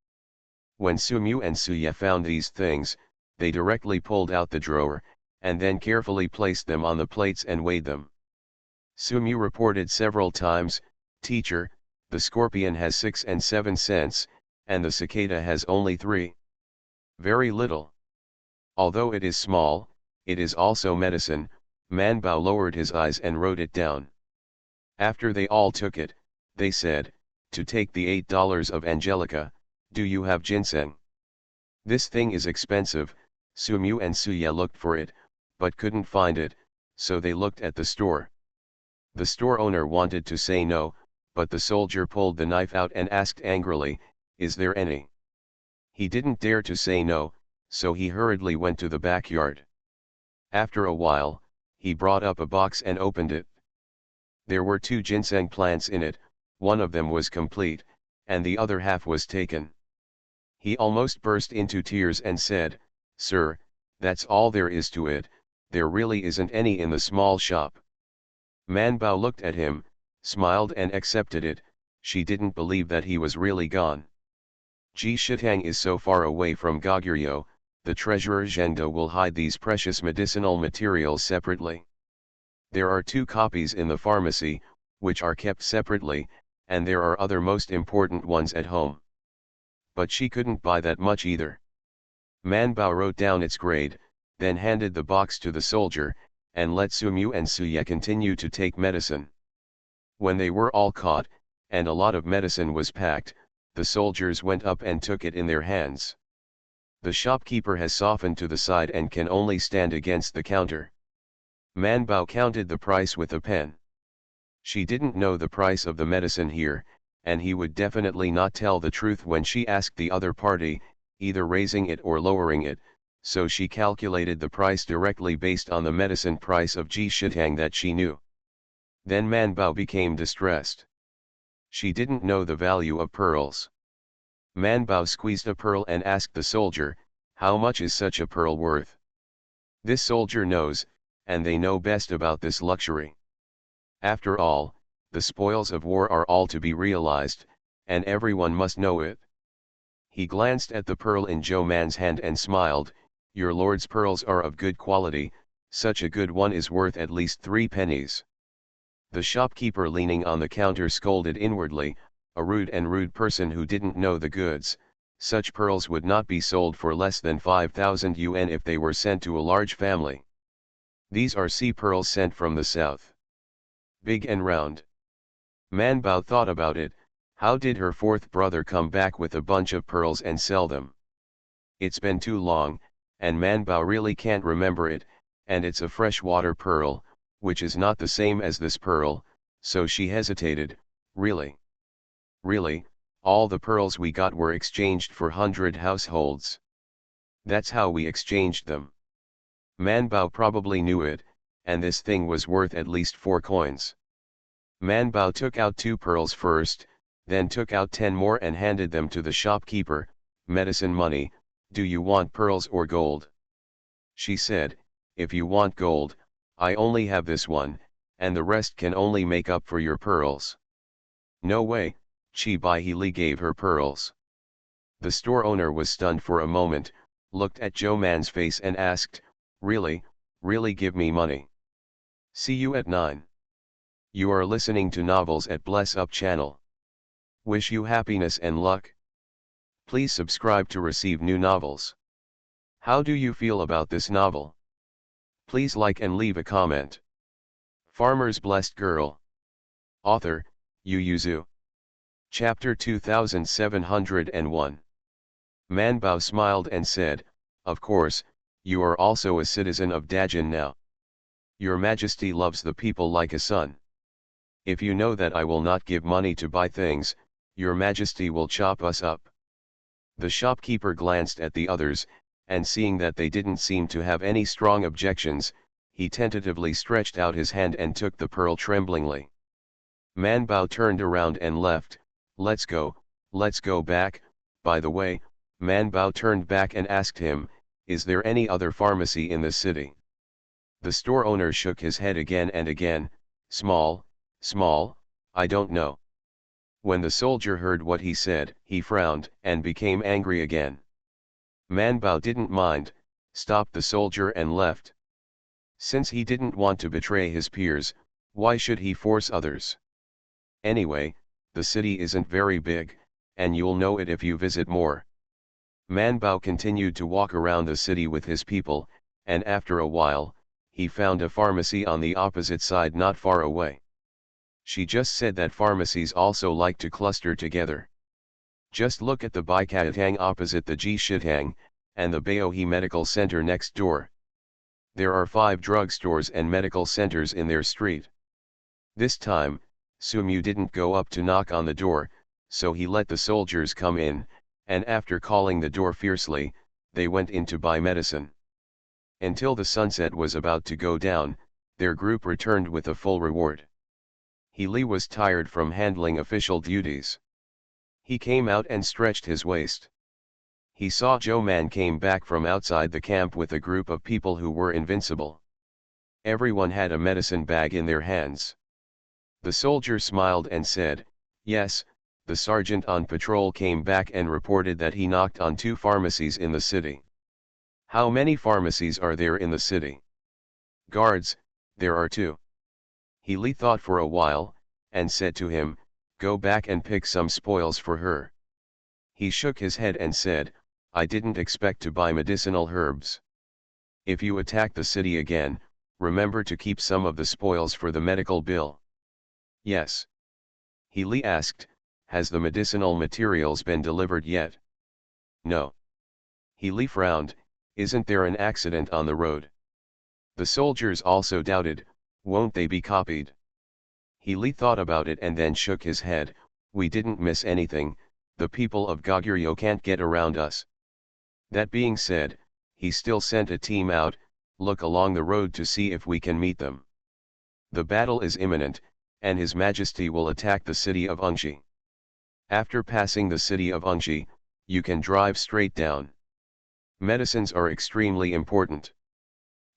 When Sumu and Suye found these things, they directly pulled out the drawer, and then carefully placed them on the plates and weighed them. Sumu reported several times, "Teacher, the scorpion has 6 and 7 cents, and the cicada has only 3. Very little. Although it is small, it is also medicine." Man Bao lowered his eyes and wrote it down. After they all took it, they said, "To take the $8 of Angelica, do you have ginseng?" "This thing is expensive." Sumu and Suye looked for it, but couldn't find it, so they looked at the store. The store owner wanted to say no, but the soldier pulled the knife out and asked angrily, "Is there any?" He didn't dare to say no, so he hurriedly went to the backyard. After a while, he brought up a box and opened it. There were 2 ginseng plants in it, one of them was complete, and the other half was taken. He almost burst into tears and said, "Sir, that's all there is to it, there really isn't any in the small shop." Man Bao looked at him, smiled and accepted it. She didn't believe that he was really gone. Ji Shitang is so far away from Goguryeo, the treasurer Zhengde will hide these precious medicinal materials separately. There are 2 copies in the pharmacy, which are kept separately, and there are other most important ones at home. But she couldn't buy that much either. Man Bao wrote down its grade, then handed the box to the soldier, and let Sumu and Suye continue to take medicine. When they were all caught, and a lot of medicine was packed, the soldiers went up and took it in their hands. The shopkeeper has softened to the side and can only stand against the counter. Man Bao counted the price with a pen. She didn't know the price of the medicine here, and he would definitely not tell the truth when she asked the other party, either raising it or lowering it, so she calculated the price directly based on the medicine price of Ji Shitang that she knew. Then Man Bao became distressed. She didn't know the value of pearls. Man Bao squeezed a pearl and asked the soldier, "How much is such a pearl worth?" This soldier knows, and they know best about this luxury. After all, the spoils of war are all to be realized, and everyone must know it. He glanced at the pearl in Joe Man's hand and smiled, "Your lord's pearls are of good quality, Such a good one is worth at least 3 pennies. The shopkeeper leaning on the counter scolded inwardly, a rude person who didn't know the goods. Such pearls would not be sold for less than 5,000 yuan if they were sent to a large family. These are sea pearls sent from the south. Big and round. Man Bao thought about it. How did her fourth brother come back with a bunch of pearls and sell them? It's been too long, and Man Bao really can't remember it, and it's a freshwater pearl, which is not the same as this pearl, so she hesitated. Really? Really, all the pearls we got were exchanged for 100 households. That's how we exchanged them. Man Bao probably knew it, and this thing was worth at least 4 coins. Man Bao took out 2 pearls first, then took out 10 more and handed them to the shopkeeper. Medicine money, do you want pearls or gold? She said, if you want gold, I only have this one, and the rest can only make up for your pearls. No way, Chi Bai He Li gave her pearls. The store owner was stunned for a moment, looked at Joe Man's face and asked, really, really give me money? See you at 9. You are listening to Novels at Bless Up channel. Wish you happiness and luck. Please subscribe to receive new novels. How do you feel about this novel? Please like and leave a comment. Farmer's Blessed Girl. Author, Yu Yuzu. Chapter 2701. Man Bao smiled and said, of course, you are also a citizen of Dajin now. Your Majesty loves the people like a son. If you know that I will not give money to buy things, your Majesty will chop us up. The shopkeeper glanced at the others, and seeing that they didn't seem to have any strong objections, he tentatively stretched out his hand and took the pearl tremblingly. Man Bao turned around and left. Let's go back. By the way, Man Bao turned back and asked him, is there any other pharmacy in the city? The store owner shook his head again and again. Small, I don't know. When the soldier heard what he said, he frowned and became angry again. Man Bao didn't mind, stopped the soldier and left. Since he didn't want to betray his peers, why should he force others? Anyway, the city isn't very big, and you'll know it if you visit more. Man Bao continued to walk around the city with his people, and after a while, he found a pharmacy on the opposite side not far away. She just said that pharmacies also like to cluster together. Just look at the Baikatang opposite the Ji Shitang, and the Baohe Medical Center next door. There are 5 drugstores and medical centers in their street. This time, Sumu didn't go up to knock on the door, so he let the soldiers come in, and after calling the door fiercely, they went in to buy medicine. Until the sunset was about to go down, their group returned with a full reward. He Li was tired from handling official duties. He came out and stretched his waist. He saw Joe Man came back from outside the camp with a group of people who were invincible. Everyone had a medicine bag in their hands. The soldier smiled and said, yes, the sergeant on patrol came back and reported that he knocked on 2 pharmacies in the city. How many pharmacies are there in the city? Guards, there are 2. He Li thought for a while, and said to him, go back and pick some spoils for her. He shook his head and said, I didn't expect to buy medicinal herbs. If you attack the city again, remember to keep some of the spoils for the medical bill. Yes. He Li asked, has the medicinal materials been delivered yet? No. He Li frowned, isn't there an accident on the road? The soldiers also doubted, won't they be copied? He Li thought about it and then shook his head, we didn't miss anything, the people of Goguryeo can't get around us. That being said, he still sent a team out, look along the road to see if we can meet them. The battle is imminent, and His Majesty will attack the city of Ungshi. After passing the city of Ungshi, you can drive straight down. Medicines are extremely important.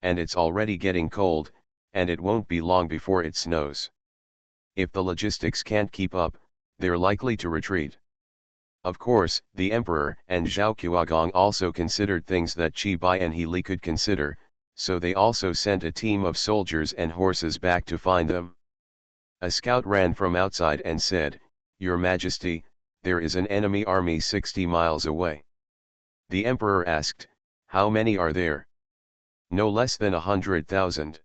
And it's already getting cold, and it won't be long before it snows. If the logistics can't keep up, they're likely to retreat. Of course, the emperor and Zhao Qiagong also considered things that Qi Bai and He Li could consider, so they also sent a team of soldiers and horses back to find them. A scout ran from outside and said, "Your Majesty, there is an enemy army 60 miles away." The emperor asked, "How many are there?" "No less than 100,000.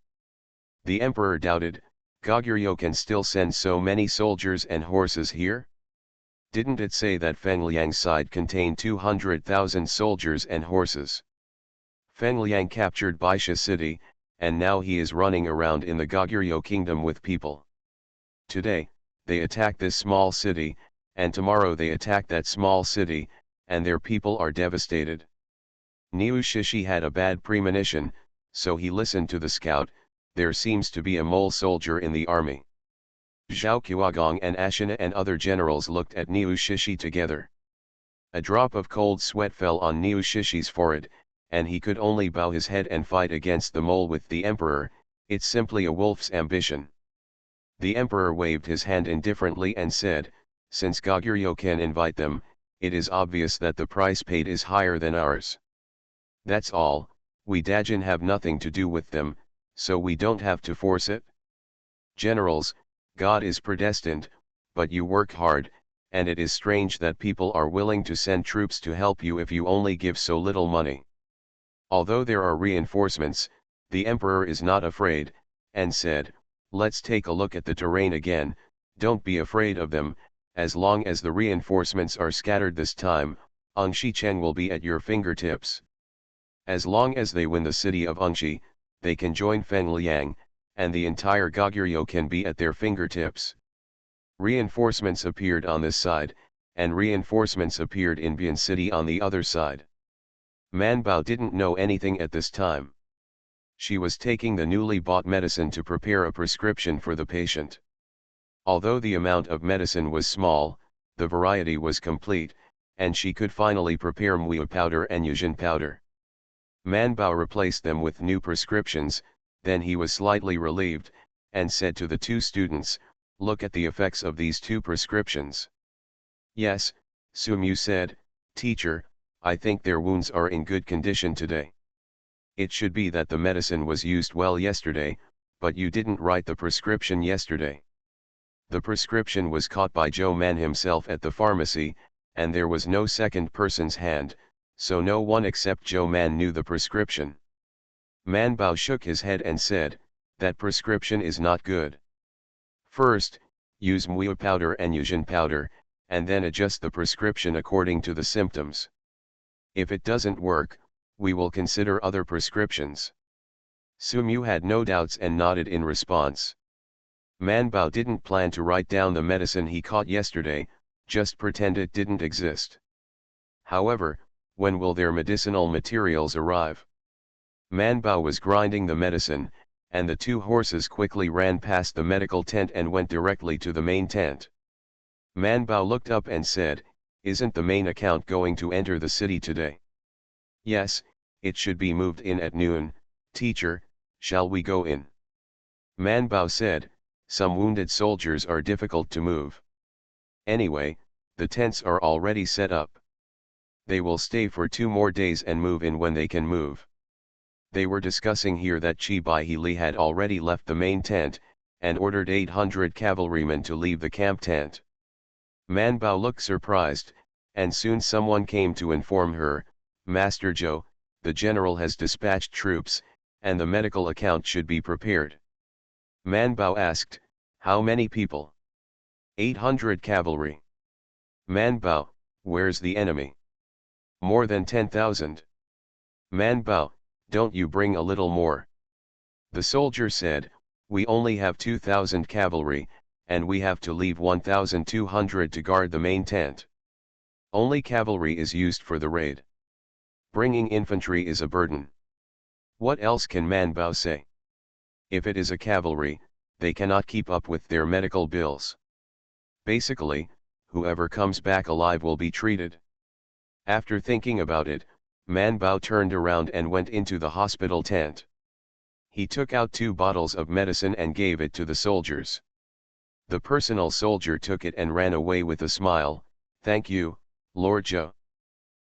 The emperor doubted, "Goguryeo can still send so many soldiers and horses here? Didn't it say that Fengliang's side contained 200,000 soldiers and horses? Fengliang captured Baisha city, and now he is running around in the Goguryeo kingdom with people. Today, they attack this small city, and tomorrow they attack that small city, and their people are devastated." Niu Shishi had a bad premonition, so he listened to the scout. "There seems to be a mole soldier in the army." Zhao Qiuagong and Ashina and other generals looked at Niu Shishi together. A drop of cold sweat fell on Niu Shishi's forehead, and he could only bow his head and fight against the mole with the emperor. "It's simply a wolf's ambition." The emperor waved his hand indifferently and said, "Since Goguryeo can invite them, it is obvious that the price paid is higher than ours. That's all. We Dajin have nothing to do with them, so we don't have to force it. Generals, God is predestined, but you work hard, and it is strange that people are willing to send troops to help you if you only give so little money." Although there are reinforcements, the emperor is not afraid, and said, "Let's take a look at the terrain again. Don't be afraid of them. As long as the reinforcements are scattered this time, Ungshicheng will be at your fingertips. As long as they win the city of Ungshi, they can join Fengliang, and the entire Goguryeo can be at their fingertips." Reinforcements appeared on this side, and reinforcements appeared in Bian city on the other side. Manbao didn't know anything at this time. She was taking the newly bought medicine to prepare a prescription for the patient. Although the amount of medicine was small, the variety was complete, and she could finally prepare Muya powder and Yuzhen powder. Manbao replaced them with new prescriptions, then he was slightly relieved, and said to the two students, "Look at the effects of these two prescriptions." "Yes," Sumu said, "Teacher, I think their wounds are in good condition today. It should be that the medicine was used well yesterday, but you didn't write the prescription yesterday." The prescription was caught by Zhou Man himself at the pharmacy, and there was no second person's hand, so no one except Zhou Man knew the prescription. Manbao shook his head and said, "That prescription is not good. First, use Muya powder and Yuzhen powder, and then adjust the prescription according to the symptoms. If it doesn't work, we will consider other prescriptions." Sumu had no doubts and nodded in response. Manbao didn't plan to write down the medicine he caught yesterday, just pretend it didn't exist. However, when will their medicinal materials arrive? Manbao was grinding the medicine, and the two horses quickly ran past the medical tent and went directly to the main tent. Manbao looked up and said, "Isn't the main account going to enter the city today?" "Yes, it should be moved in at noon. Teacher, shall we go in?" Manbao said, "Some wounded soldiers are difficult to move. Anyway, the tents are already set up. They will stay for 2 more days and move in when they can move." They were discussing here that Chi Bai Li had already left the main tent, and ordered 800 cavalrymen to leave the camp tent. Manbao looked surprised, and soon someone came to inform her, "Master Zhou, the general has dispatched troops, and the medical account should be prepared." Manbao asked, "How many people?" 800 cavalry. Manbao, "Where's the enemy?" "More than 10,000. Manbao, "Don't you bring a little more?" The soldier said, "We only have 2,000 cavalry, and we have to leave 1,200 to guard the main tent. Only cavalry is used for the raid. Bringing infantry is a burden." What else can Manbao say? If it is a cavalry, they cannot keep up with their medical bills. Basically, whoever comes back alive will be treated. After thinking about it, Manbao turned around and went into the hospital tent. He took out 2 bottles of medicine and gave it to the soldiers. The personal soldier took it and ran away with a smile, "Thank you, Lord Zhou."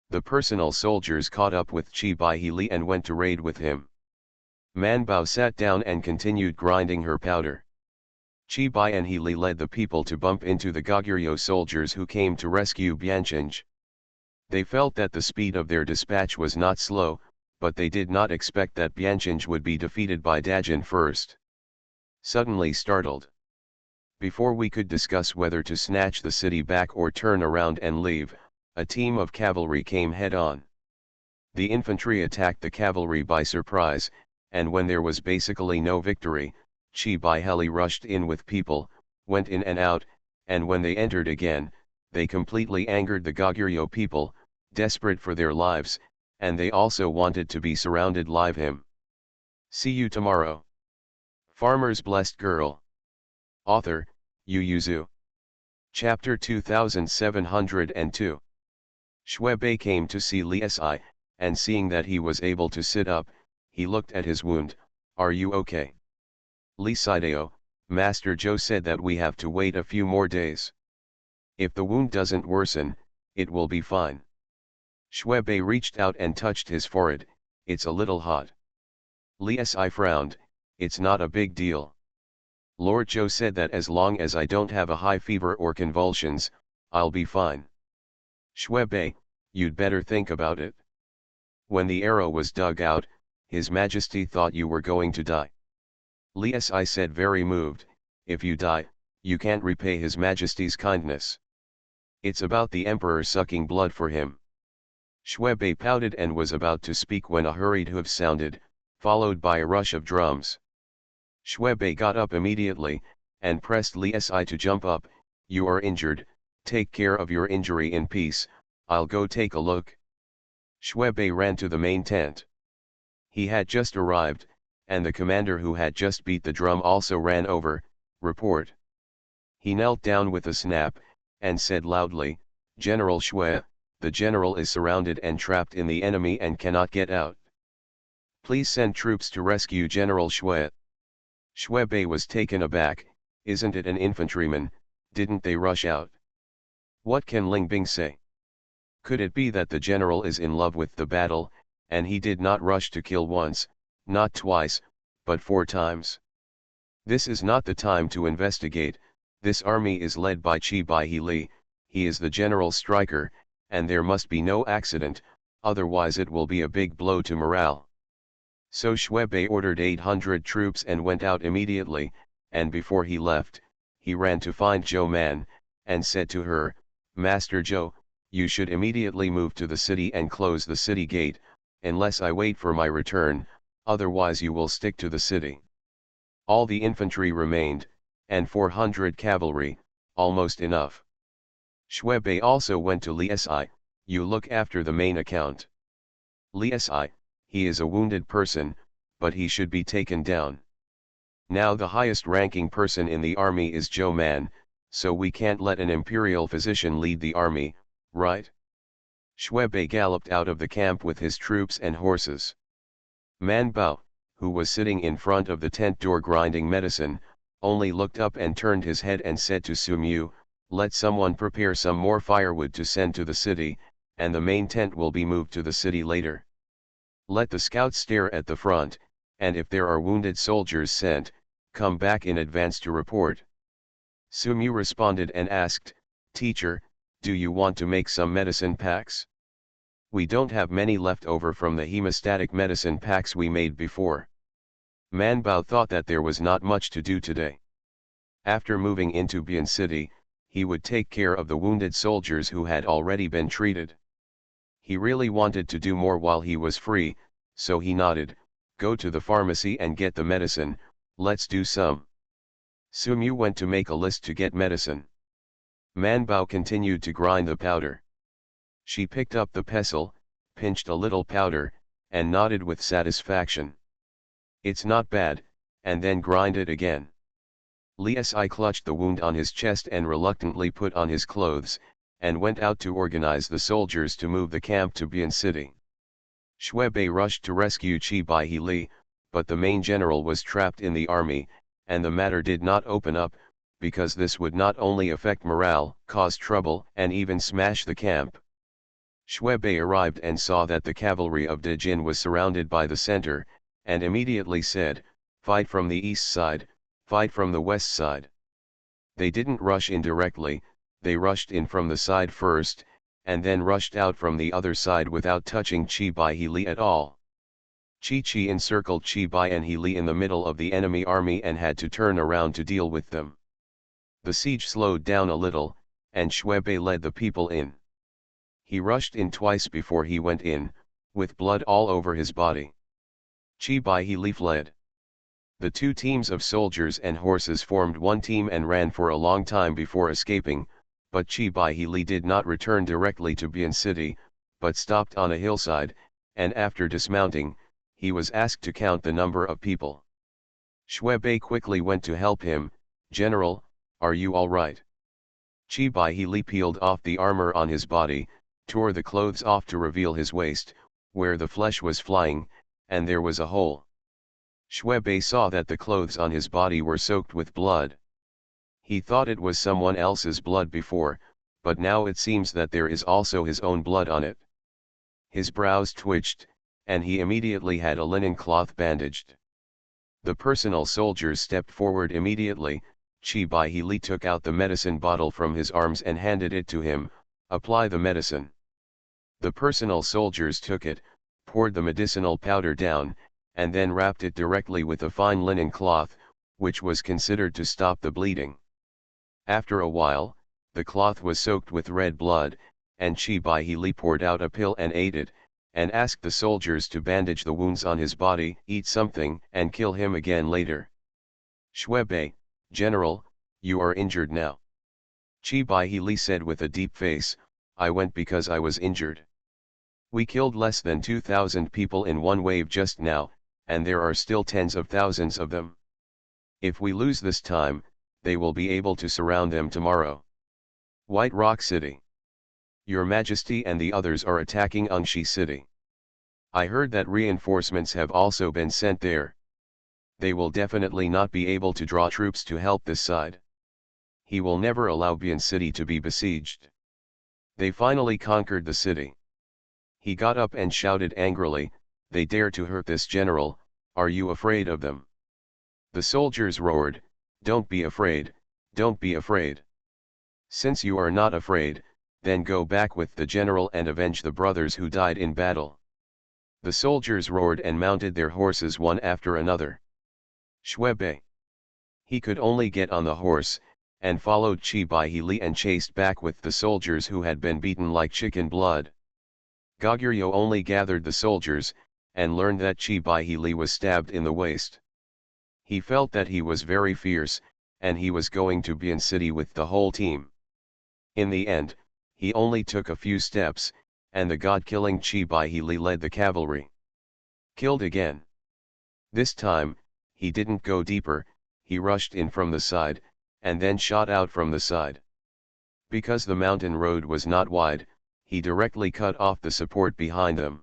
The personal soldiers caught up with Chi Bai Li and went to raid with him. Man Bao sat down and continued grinding her powder. Chi Bai and He Li led the people to bump into the Goguryeo soldiers who came to rescue Biancheng. They felt that the speed of their dispatch was not slow, but they did not expect that Biancheng would be defeated by Dajin first. Suddenly startled. Before we could discuss whether to snatch the city back or turn around and leave, a team of cavalry came head-on. The infantry attacked the cavalry by surprise, and when there was basically no victory, Chi Bai Heli rushed in with people, went in and out, and when they entered again, they completely angered the Goguryeo people, desperate for their lives, and they also wanted to be surrounded live him. See you tomorrow. Farmer's Blessed Girl. Author, Yu Yuzu. Chapter 2702. Xue Bei came to see Li Si, and seeing that he was able to sit up, he looked at his wound. Are you okay? Li Sideo, Master Zhou said that we have to wait a few more days. If the wound doesn't worsen, it will be fine. Xue Bei reached out and touched his forehead. It's a little hot. Li Si frowned. It's not a big deal. Lord Zhou said that as long as I don't have a high fever or convulsions, I'll be fine. Xue Bei, you'd better think about it. When the arrow was dug out, His Majesty thought you were going to die. Li Si said, very moved. If you die, you can't repay His Majesty's kindness. It's about the Emperor sucking blood for him. Xue Bei pouted and was about to speak when a hurried hoof sounded, followed by a rush of drums. Xue Bei got up immediately, and pressed Li Si to jump up. You are injured, take care of your injury in peace, I'll go take a look. Xue Bei ran to the main tent. He had just arrived, and the commander who had just beat the drum also ran over. Report. He knelt down with a snap, and said loudly, General Xue, the general is surrounded and trapped in the enemy and cannot get out. Please send troops to rescue General Xue. Xue Bei was taken aback. Isn't it an infantryman? Didn't they rush out? What can Ling Bing say? Could it be that the general is in love with the battle, and he did not rush to kill once, not twice, but 4 times? This is not the time to investigate. This army is led by Chi Bai He Li, he is the general striker, and there must be no accident, otherwise it will be a big blow to morale. So Xue Bei ordered 800 troops and went out immediately, and before he left, he ran to find Zhou Man, and said to her, Master Zhou, you should immediately move to the city and close the city gate, unless I wait for my return, otherwise you will stick to the city. All the infantry remained, and 400 cavalry, almost enough. Xue Bei also went to Li Si, you look after the main account. Li Si, he is a wounded person, but he should be taken down. Now the highest ranking person in the army is Zhou Man, so we can't let an imperial physician lead the army, right? Xue Bei galloped out of the camp with his troops and horses. Man Bao, who was sitting in front of the tent door grinding medicine, only looked up and turned his head and said to Su Mu, let someone prepare some more firewood to send to the city, and the main tent will be moved to the city later. Let the scouts stare at the front, and if there are wounded soldiers sent, come back in advance to report. Su Mu responded and asked, Teacher, do you want to make some medicine packs? We don't have many left over from the hemostatic medicine packs we made before. Man Bao thought that there was not much to do today. After moving into Bian City, he would take care of the wounded soldiers who had already been treated. He really wanted to do more while he was free, so he nodded, go to the pharmacy and get the medicine, let's do some. Su Mu went to make a list to get medicine. Man Bao continued to grind the powder. She picked up the pestle, pinched a little powder, and nodded with satisfaction. It's not bad, and then grind it again. Li Si clutched the wound on his chest and reluctantly put on his clothes, and went out to organize the soldiers to move the camp to Bian City. Xue Bei rushed to rescue Chi Bai He Li, but the main general was trapped in the army, and the matter did not open up, because this would not only affect morale, cause trouble, and even smash the camp. Xue Bei arrived and saw that the cavalry of De Jin was surrounded by the center, and immediately said, "Fight from the east side, fight from the west side." They didn't rush in directly, they rushed in from the side first, and then rushed out from the other side without touching Chi Bai He Li at all. Chi Chi encircled Chi Bai and He Li in the middle of the enemy army and had to turn around to deal with them. The siege slowed down a little, and Xue Bei led the people in. He rushed in twice before he went in, with blood all over his body. Chi Bai He Li fled. The two teams of soldiers and horses formed one team and ran for a long time before escaping, but Chi Bai He Li did not return directly to Bian City, but stopped on a hillside, and after dismounting, he was asked to count the number of people. Xue Bei quickly went to help him. "General, are you all right?" Chi Bai He Li peeled off the armor on his body, tore the clothes off to reveal his waist, where the flesh was flying, and there was a hole. Xue Bei saw that the clothes on his body were soaked with blood. He thought it was someone else's blood before, but now it seems that there is also his own blood on it. His brows twitched, and he immediately had a linen cloth bandaged. The personal soldiers stepped forward immediately. Chi Bai He Li took out the medicine bottle from his arms and handed it to him. "Apply the medicine." The personal soldiers took it, poured the medicinal powder down, and then wrapped it directly with a fine linen cloth, which was considered to stop the bleeding. After a while, the cloth was soaked with red blood, and Chi Bai He Li poured out a pill and ate it, and asked the soldiers to bandage the wounds on his body, eat something, and kill him again later. "Xue Bei, General, you are injured now." Chi Bai He Li said with a deep face, "I went because I was injured. We killed less than 2,000 people in one wave just now, and there are still tens of thousands of them. If we lose this time, they will be able to surround them tomorrow. White Rock City. Your Majesty and the others are attacking Ungshi City. I heard that reinforcements have also been sent there. They will definitely not be able to draw troops to help this side. He will never allow Bian City to be besieged." They finally conquered the city. He got up and shouted angrily, "They dare to hurt this general, are you afraid of them?" The soldiers roared, "Don't be afraid, don't be afraid. Since you are not afraid, then go back with the general and avenge the brothers who died in battle." The soldiers roared and mounted their horses one after another. Xue Bei. He could only get on the horse, and followed Chi Bai He Li and chased back with the soldiers who had been beaten like chicken blood. Goguryeo only gathered the soldiers, and learned that Chi Bai He Li was stabbed in the waist. He felt that he was very fierce, and he was going to Bian City with the whole team. In the end, he only took a few steps, and the god-killing Chi Bai He Li led the cavalry. Killed again. This time, he didn't go deeper, he rushed in from the side, and then shot out from the side. Because the mountain road was not wide, he directly cut off the support behind them.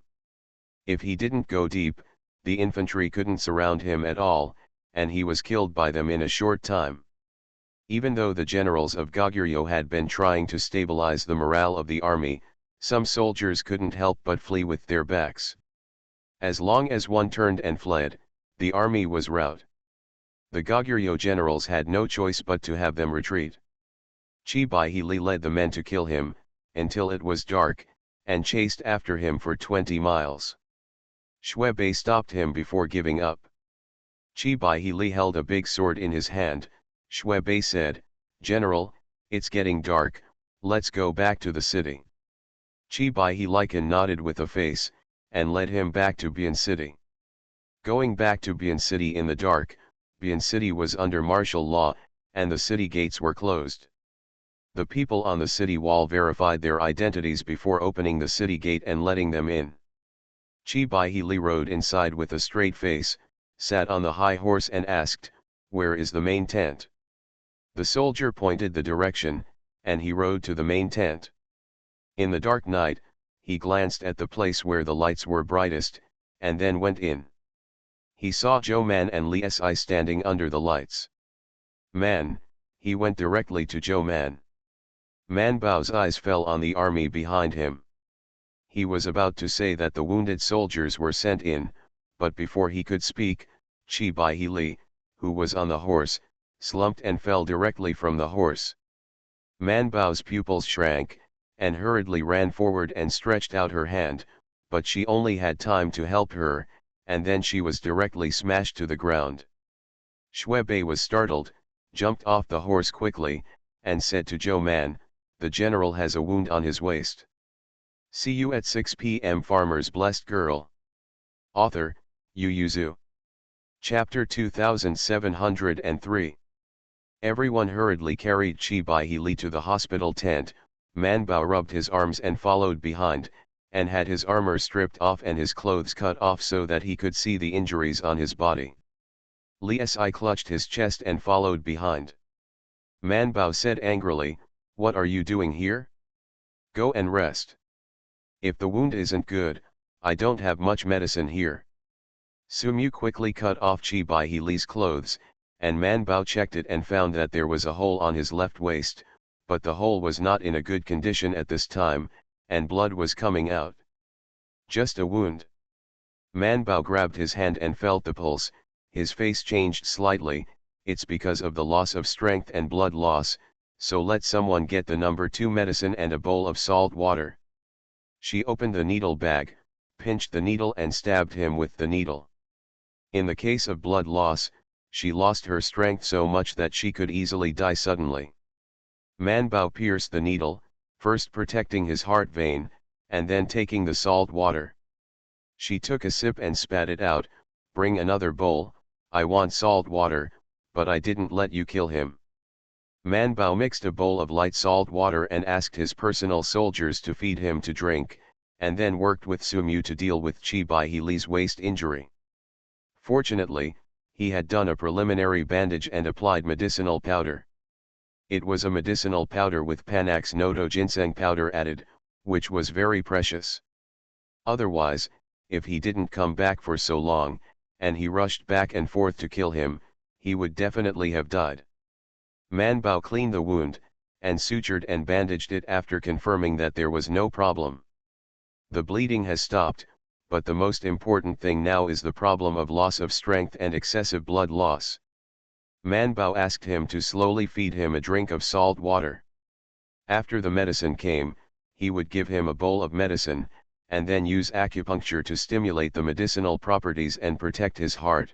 If he didn't go deep, the infantry couldn't surround him at all, and he was killed by them in a short time. Even though the generals of Goguryeo had been trying to stabilize the morale of the army, some soldiers couldn't help but flee with their backs. As long as one turned and fled, the army was rout. The Goguryeo generals had no choice but to have them retreat. Chi Bai He Li led the men to kill him, until it was dark, and chased after him for 20 miles. Xue Bei stopped him before giving up. Chi Bai He Li held a big sword in his hand. Xue Bei said, "General, it's getting dark, let's go back to the city." Chi Bai He Li nodded with a face, and led him back to Bian City. Going back to Bian City in the dark, Bian City was under martial law, and the city gates were closed. The people on the city wall verified their identities before opening the city gate and letting them in. Chi Bai He Li rode inside with a straight face, sat on the high horse and asked, "Where is the main tent?" The soldier pointed the direction, and he rode to the main tent. In the dark night, he glanced at the place where the lights were brightest, and then went in. He saw Zhou Man and Li Si standing under the lights. "Man," he went directly to Zhou Man. Man Bao's eyes fell on the army behind him. He was about to say that the wounded soldiers were sent in, but before he could speak, Chi Bai Li, who was on the horse, slumped and fell directly from the horse. Man Bao's pupils shrank, and hurriedly ran forward and stretched out her hand, but she only had time to help her, and then she was directly smashed to the ground. Shui Bei was startled, jumped off the horse quickly, and said to Zhou Man, "The general has a wound on his waist." See you at 6 p.m. Farmer's Blessed Girl. Author, Yu Zhu. Chapter 2703. Everyone hurriedly carried Chi Bai Li to the hospital tent. Man Bao rubbed his arms and followed behind, and had his armor stripped off and his clothes cut off so that he could see the injuries on his body. Li Si clutched his chest and followed behind. Man Bao said angrily, "What are you doing here? Go and rest. If the wound isn't good, I don't have much medicine here." Sumu quickly cut off Chi Bai Li's clothes, and Man Bao checked it and found that there was a hole on his left waist, but the hole was not in a good condition at this time, and blood was coming out. Just a wound. Man Bao grabbed his hand and felt the pulse. His face changed slightly. "It's because of the loss of strength and blood loss, so let someone get the number 2 medicine and a bowl of salt water." She opened the needle bag, pinched the needle and stabbed him with the needle. In the case of blood loss, she lost her strength so much that she could easily die suddenly. Man Bao pierced the needle, first protecting his heart vein, and then taking the salt water. She took a sip and spat it out. "Bring another bowl, I want salt water, but I didn't let you kill him." Man Bao mixed a bowl of light salt water and asked his personal soldiers to feed him to drink, and then worked with Sumu to deal with Chi Bai Li's waist injury. Fortunately, he had done a preliminary bandage and applied medicinal powder. It was a medicinal powder with Panax Noto ginseng powder added, which was very precious. Otherwise, if he didn't come back for so long, and he rushed back and forth to kill him, he would definitely have died. Man Bao cleaned the wound, and sutured and bandaged it after confirming that there was no problem. The bleeding has stopped, but the most important thing now is the problem of loss of strength and excessive blood loss. Man Bao asked him to slowly feed him a drink of salt water. After the medicine came, he would give him a bowl of medicine, and then use acupuncture to stimulate the medicinal properties and protect his heart.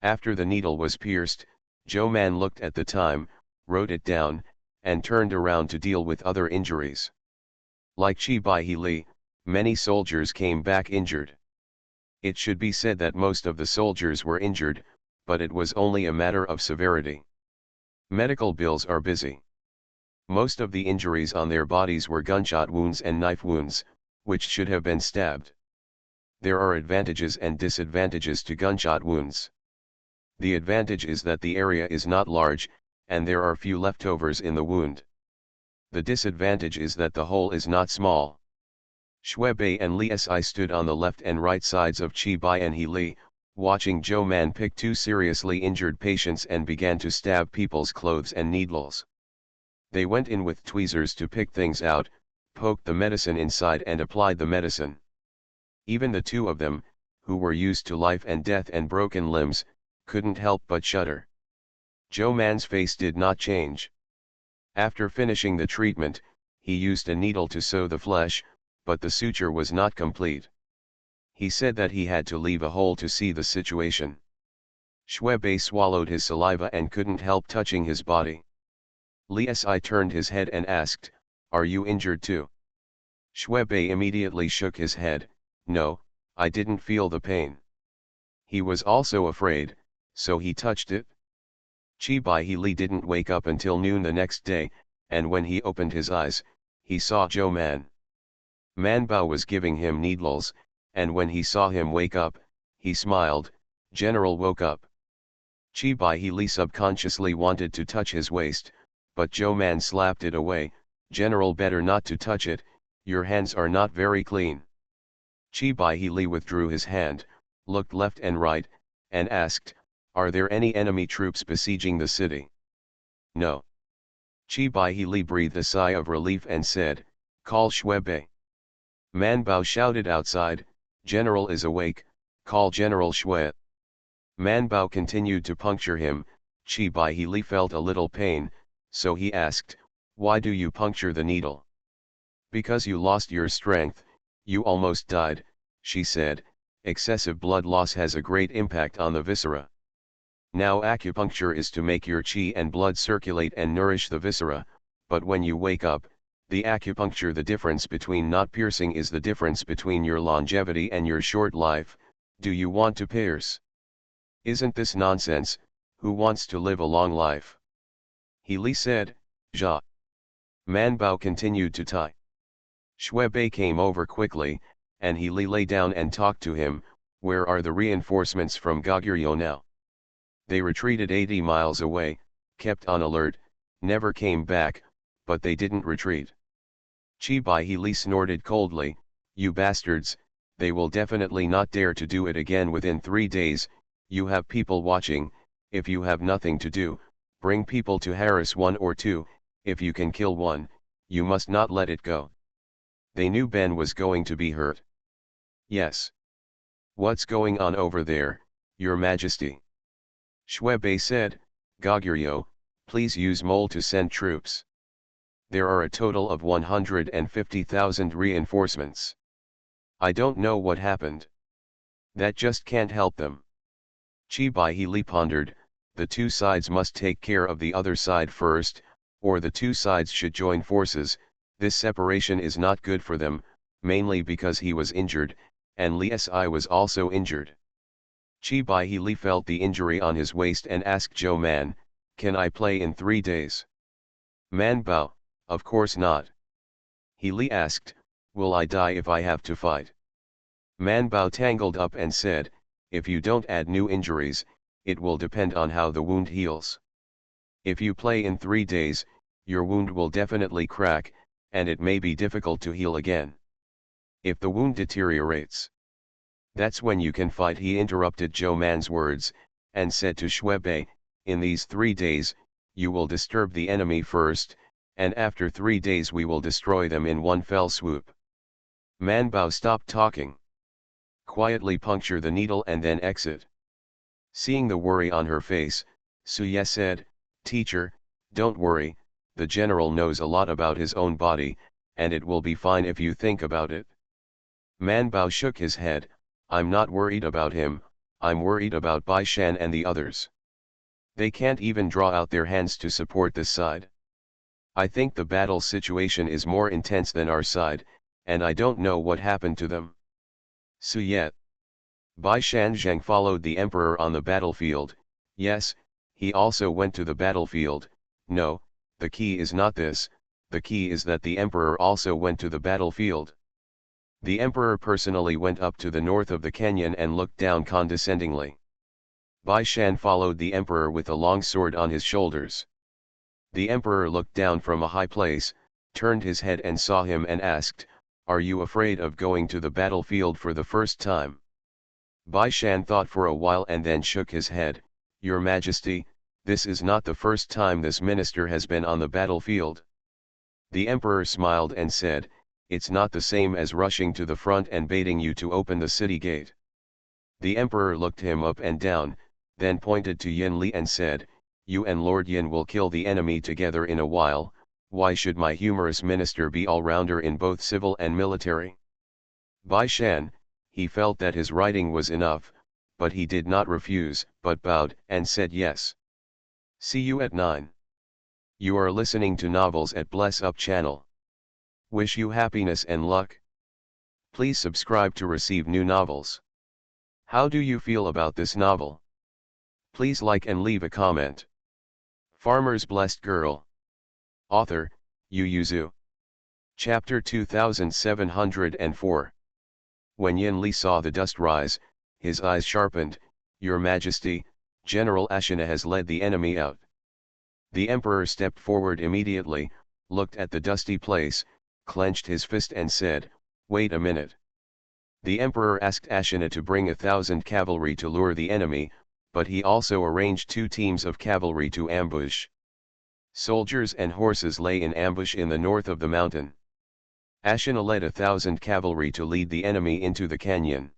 After the needle was pierced, Zhou Man looked at the time, wrote it down, and turned around to deal with other injuries. Like Chi Bai Li, many soldiers came back injured. It should be said that most of the soldiers were injured, but it was only a matter of severity. Medical bills are busy. Most of the injuries on their bodies were gunshot wounds and knife wounds, which should have been stabbed. There are advantages and disadvantages to gunshot wounds. The advantage is that the area is not large, and there are few leftovers in the wound. The disadvantage is that the hole is not small. Shui Bei and Li Si stood on the left and right sides of Chi Bai and Li, watching Zhou Man pick 2 seriously injured patients and began to stab people's clothes and needles. They went in with tweezers to pick things out, poked the medicine inside and applied the medicine. Even the 2 of them, who were used to life and death and broken limbs, couldn't help but shudder. Zhou Man's face did not change. After finishing the treatment, he used a needle to sew the flesh, but the suture was not complete. He said that he had to leave a hole to see the situation. Shui Bei swallowed his saliva and couldn't help touching his body. Li Si turned his head and asked, "Are you injured too?" Shui Bei immediately shook his head. "No, I didn't feel the pain." He was also afraid, so he touched it. Chi Bai Li didn't wake up until noon the next day, and when he opened his eyes, he saw Zhou Man. Man Bao was giving him needles, and when he saw him wake up, he smiled. "General woke up." Chi Bai Li subconsciously wanted to touch his waist, but Zhou Man slapped it away. "General, better not to touch it, your hands are not very clean." Chi Bai Li withdrew his hand, looked left and right, and asked, "Are there any enemy troops besieging the city?" "No." Chi Bai Li breathed a sigh of relief and said, "Call Shui Bei." Man Bao shouted outside, "General is awake, Call General Shui. Man Bao continued to puncture him. Chi Bai He Li felt a little pain, so he asked, "Why do you puncture the needle?" "Because you lost your strength, you almost died," she said. "Excessive blood loss has a great impact on the viscera. Now acupuncture is to make your qi and blood circulate and nourish the viscera, but when you wake up, the acupuncture, the difference between not piercing is the difference between your longevity and your short life. Do you want to pierce? Isn't this nonsense? Who wants to live a long life?" He Li said. "Ja." Man Bao continued to tie. Shui Bei came over quickly, and He Li lay down and talked to him. "Where are the reinforcements from Goguryeo now?" "They retreated 80 miles away, kept on alert, never came back, but they didn't retreat." Chi Bai He Li snorted coldly. "You bastards, they will definitely not dare to do it again within 3 days, you have people watching. If you have nothing to do, bring people to harass one or two. If you can kill one, you must not let it go." They knew Ben was going to be hurt. "Yes. What's going on over there, Your Majesty?" Shui Bei said. "Goguryeo, please use Mole to send troops. There are a total of 150,000 reinforcements. I don't know what happened. That just can't help them." Chi Bai He Li pondered. The two sides must take care of the other side first, or the two sides should join forces. This separation is not good for them, mainly because he was injured, and Li Si was also injured. Chi Bai He Li felt the injury on his waist and asked Zhou Man, "Can I play in 3 days?" Man Bao, "Of course not." He Li asked, "Will I die if I have to fight?" Man Bao tangled up and said, "If you don't add new injuries, it will depend on how the wound heals. If you play in 3 days, your wound will definitely crack, and it may be difficult to heal again. If the wound deteriorates, that's when you can fight." He interrupted Zhou Man's words, and said to Shui Bei, "In these 3 days, you will disturb the enemy first, and after 3 days we will destroy them in one fell swoop." Man Bao stopped talking. "Quietly puncture the needle and then exit." Seeing the worry on her face, Suye said, "Teacher, don't worry, the general knows a lot about his own body, and it will be fine if you think about it." Man Bao shook his head. "I'm not worried about him, I'm worried about Bai Shan and the others. They can't even draw out their hands to support this side. I think the battle situation is more intense than our side, and I don't know what happened to them." Suyet. Bai Shan Zhang followed the emperor on the battlefield. "Yes, he also went to the battlefield." "No, the key is not this, the key is that the emperor also went to the battlefield. The emperor personally went up to the north of the canyon and looked down condescendingly. Bai Shan followed the emperor with a long sword on his shoulders. The emperor looked down from a high place, turned his head and saw him and asked, 'Are you afraid of going to the battlefield for the first time?' Bai Shan thought for a while and then shook his head. 'Your Majesty, this is not the first time this minister has been on the battlefield.' The emperor smiled and said, 'It's not the same as rushing to the front and baiting you to open the city gate.' The emperor looked him up and down, then pointed to Yin Li and said, 'You and Lord Yin will kill the enemy together in a while. Why should my humorous minister be all-rounder in both civil and military?' Bai Shan, he felt that his writing was enough, but he did not refuse, but bowed and said yes. See you at 9. You are listening to Novels at Bless Up channel. Wish you happiness and luck. Please subscribe to receive new novels. How do you feel about this novel? Please like and leave a comment. Farmer's Blessed Girl. Author, Yu Yuzu. Chapter 2704. When Yin Li saw the dust rise, his eyes sharpened. "Your Majesty, General Ashina has led the enemy out." The emperor stepped forward immediately, looked at the dusty place, clenched his fist and said, "Wait a minute." The emperor asked Ashina to bring 1,000 cavalry to lure the enemy, but he also arranged 2 teams of cavalry to ambush. Soldiers and horses lay in ambush in the north of the mountain. Ashina led 1,000 cavalry to lead the enemy into the canyon.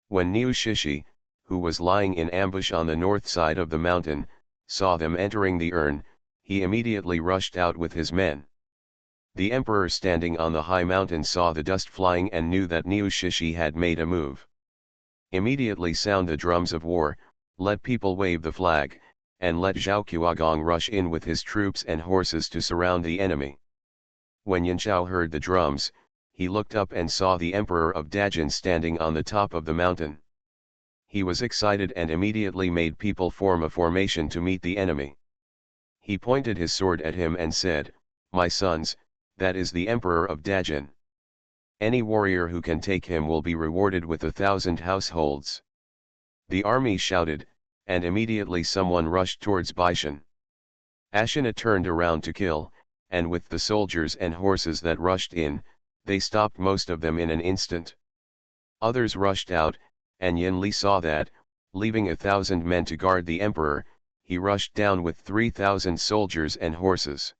When Niu Shishi, who was lying in ambush on the north side of the mountain, saw them entering the urn, he immediately rushed out with his men. The emperor standing on the high mountain saw the dust flying and knew that Niu Shishi had made a move. Immediately sound the drums of war, let people wave the flag, and let Zhao Qiuagong rush in with his troops and horses to surround the enemy. When Yanshao heard the drums, he looked up and saw the emperor of Dajin standing on the top of the mountain. He was excited and immediately made people form a formation to meet the enemy. He pointed his sword at him and said, "My sons, that is the emperor of Dajin. Any warrior who can take him will be rewarded with 1,000 households." The army shouted, and immediately someone rushed towards Baishan. Ashina turned around to kill, and with the soldiers and horses that rushed in, they stopped most of them in an instant. Others rushed out, and Yin Li saw that, leaving 1,000 men to guard the emperor, he rushed down with 3,000 soldiers and horses.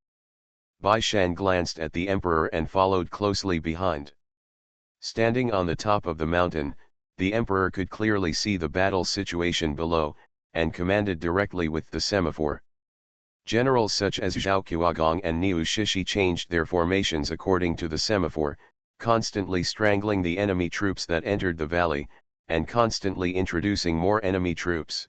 Bai Shan glanced at the emperor and followed closely behind. Standing on the top of the mountain, the emperor could clearly see the battle situation below, and commanded directly with the semaphore. Generals such as Zhao Qiuagong and Niu Shishi changed their formations according to the semaphore, constantly strangling the enemy troops that entered the valley, and constantly introducing more enemy troops.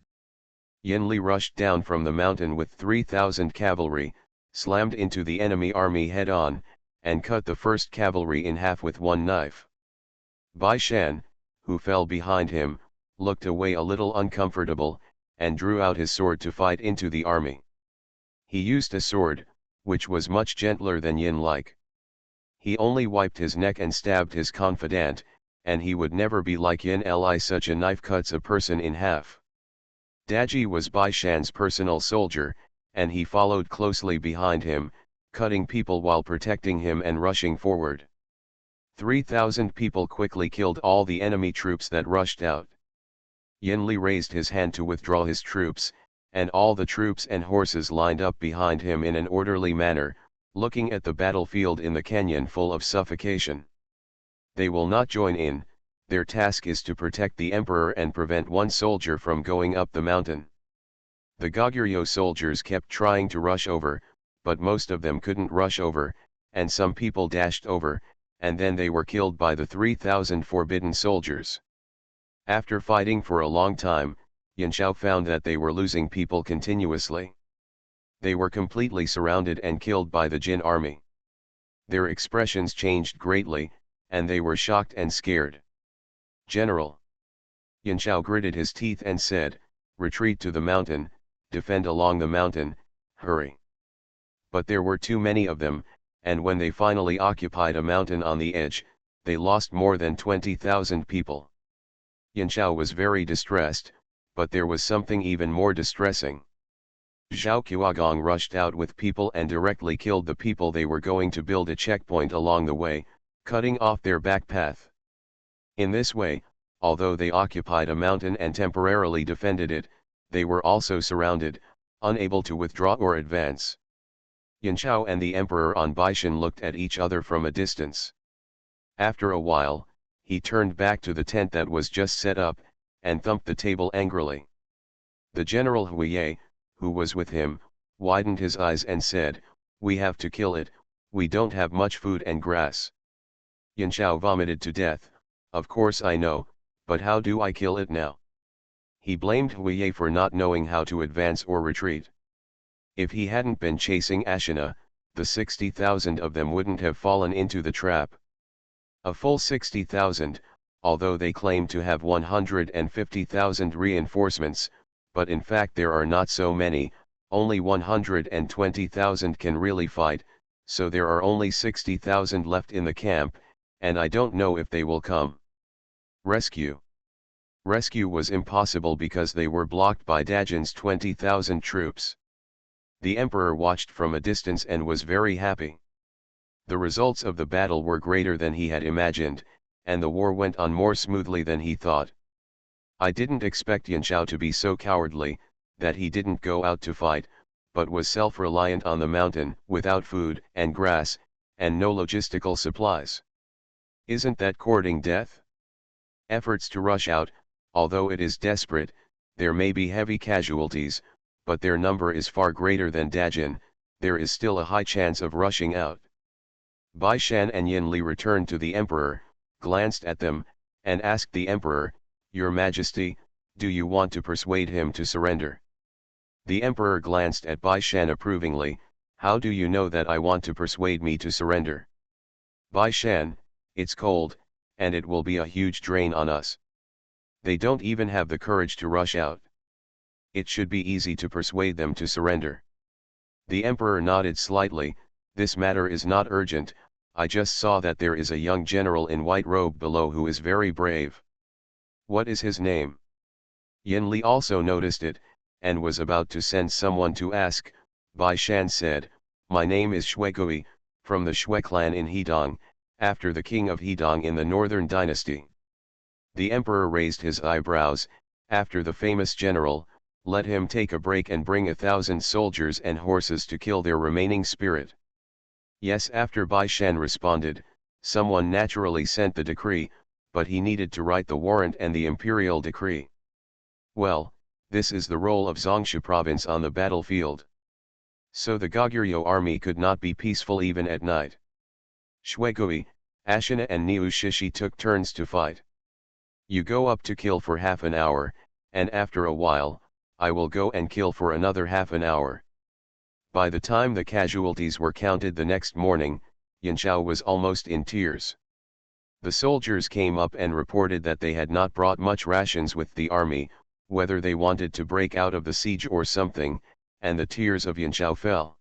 Yin Li rushed down from the mountain with 3,000 cavalry, slammed into the enemy army head-on, and cut the first cavalry in half with one knife. Bai Shan, who fell behind him, looked away a little uncomfortable, and drew out his sword to fight into the army. He used a sword, which was much gentler than Yin-like. He only wiped his neck and stabbed his confidant, and he would never be like Yin-Li. Such a knife cuts a person in half. Daji was Bai Shan's personal soldier, and he followed closely behind him, cutting people while protecting him and rushing forward. 3,000 people quickly killed all the enemy troops that rushed out. Yin Li raised his hand to withdraw his troops, and all the troops and horses lined up behind him in an orderly manner, looking at the battlefield in the canyon full of suffocation. They will not join in, their task is to protect the emperor and prevent one soldier from going up the mountain. The Goguryeo soldiers kept trying to rush over, but most of them couldn't rush over, and some people dashed over, and then they were killed by the 3,000 forbidden soldiers. After fighting for a long time, Yanshao found that they were losing people continuously. They were completely surrounded and killed by the Jin army. Their expressions changed greatly, and they were shocked and scared. "General." Yanshao gritted his teeth and said, "Retreat to the mountain, defend along the mountain, hurry." But there were too many of them, and when they finally occupied a mountain on the edge, they lost more than 20,000 people. Yanshao was very distressed, but there was something even more distressing. Zhao Qiuagong rushed out with people and directly killed the people. They were going to build a checkpoint along the way, cutting off their back path. In this way, although they occupied a mountain and temporarily defended it, they were also surrounded, unable to withdraw or advance. Yanshao and the emperor on Baishan looked at each other from a distance. After a while, he turned back to the tent that was just set up, and thumped the table angrily. The general Huiye, who was with him, widened his eyes and said, "We have to kill it, we don't have much food and grass." Yanshao vomited to death, "Of course I know, but how do I kill it now?" He blamed Huiye for not knowing how to advance or retreat. If he hadn't been chasing Ashina, the 60,000 of them wouldn't have fallen into the trap. A full 60,000, although they claim to have 150,000 reinforcements, but in fact there are not so many, only 120,000 can really fight, so there are only 60,000 left in the camp, and I don't know if they will come. Rescue. Rescue was impossible because they were blocked by Dajin's 20,000 troops. The emperor watched from a distance and was very happy. The results of the battle were greater than he had imagined, and the war went on more smoothly than he thought. I didn't expect Yanshao to be so cowardly, that he didn't go out to fight, but was self-reliant on the mountain, without food and grass, and no logistical supplies. Isn't that courting death? Efforts to rush out, although it is desperate, there may be heavy casualties, but their number is far greater than Dajin, there is still a high chance of rushing out. Bai Shan and Yin Li returned to the emperor, glanced at them, and asked the emperor, "Your Majesty, do you want to persuade him to surrender?" The emperor glanced at Bai Shan approvingly, "How do you know that I want to persuade me to surrender?" "Bai Shan, it's cold, and it will be a huge drain on us. They don't even have the courage to rush out. It should be easy to persuade them to surrender." The emperor nodded slightly, "This matter is not urgent, I just saw that there is a young general in white robe below who is very brave." "What is his name?" Yin Li also noticed it, and was about to send someone to ask. Bai Shan said, "My name is Shuigui, from the Shui clan in Hedong, after the king of Hedong in the northern dynasty." The emperor raised his eyebrows, "After the famous general, let him take a break and bring 1,000 soldiers and horses to kill their remaining spirit." "Yes." After Bai Shan responded, "Someone naturally sent the decree, but he needed to write the warrant and the imperial decree. Well, this is the role of Zhongshu province on the battlefield. So the Goguryeo army could not be peaceful even at night." Shuigui, Ashina and Niu Shishi took turns to fight. "You go up to kill for half an hour, and after a while, I will go and kill for another half an hour." By the time the casualties were counted the next morning, Yanchao was almost in tears. The soldiers came up and reported that they had not brought much rations with the army, whether they wanted to break out of the siege or something, and the tears of Yanchao fell.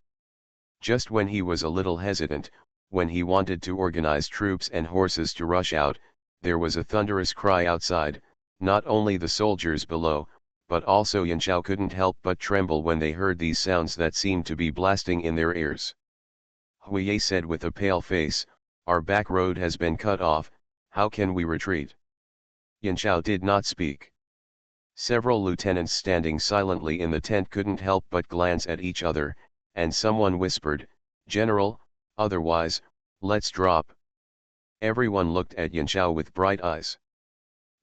Just when he was a little hesitant, when he wanted to organize troops and horses to rush out, there was a thunderous cry outside. Not only the soldiers below, but also Yanchao couldn't help but tremble when they heard these sounds that seemed to be blasting in their ears. Huiye said with a pale face, "Our back road has been cut off, how can we retreat?" Yanchao did not speak. Several lieutenants standing silently in the tent couldn't help but glance at each other, and someone whispered, "General, otherwise, let's drop." Everyone looked at Yanchao with bright eyes.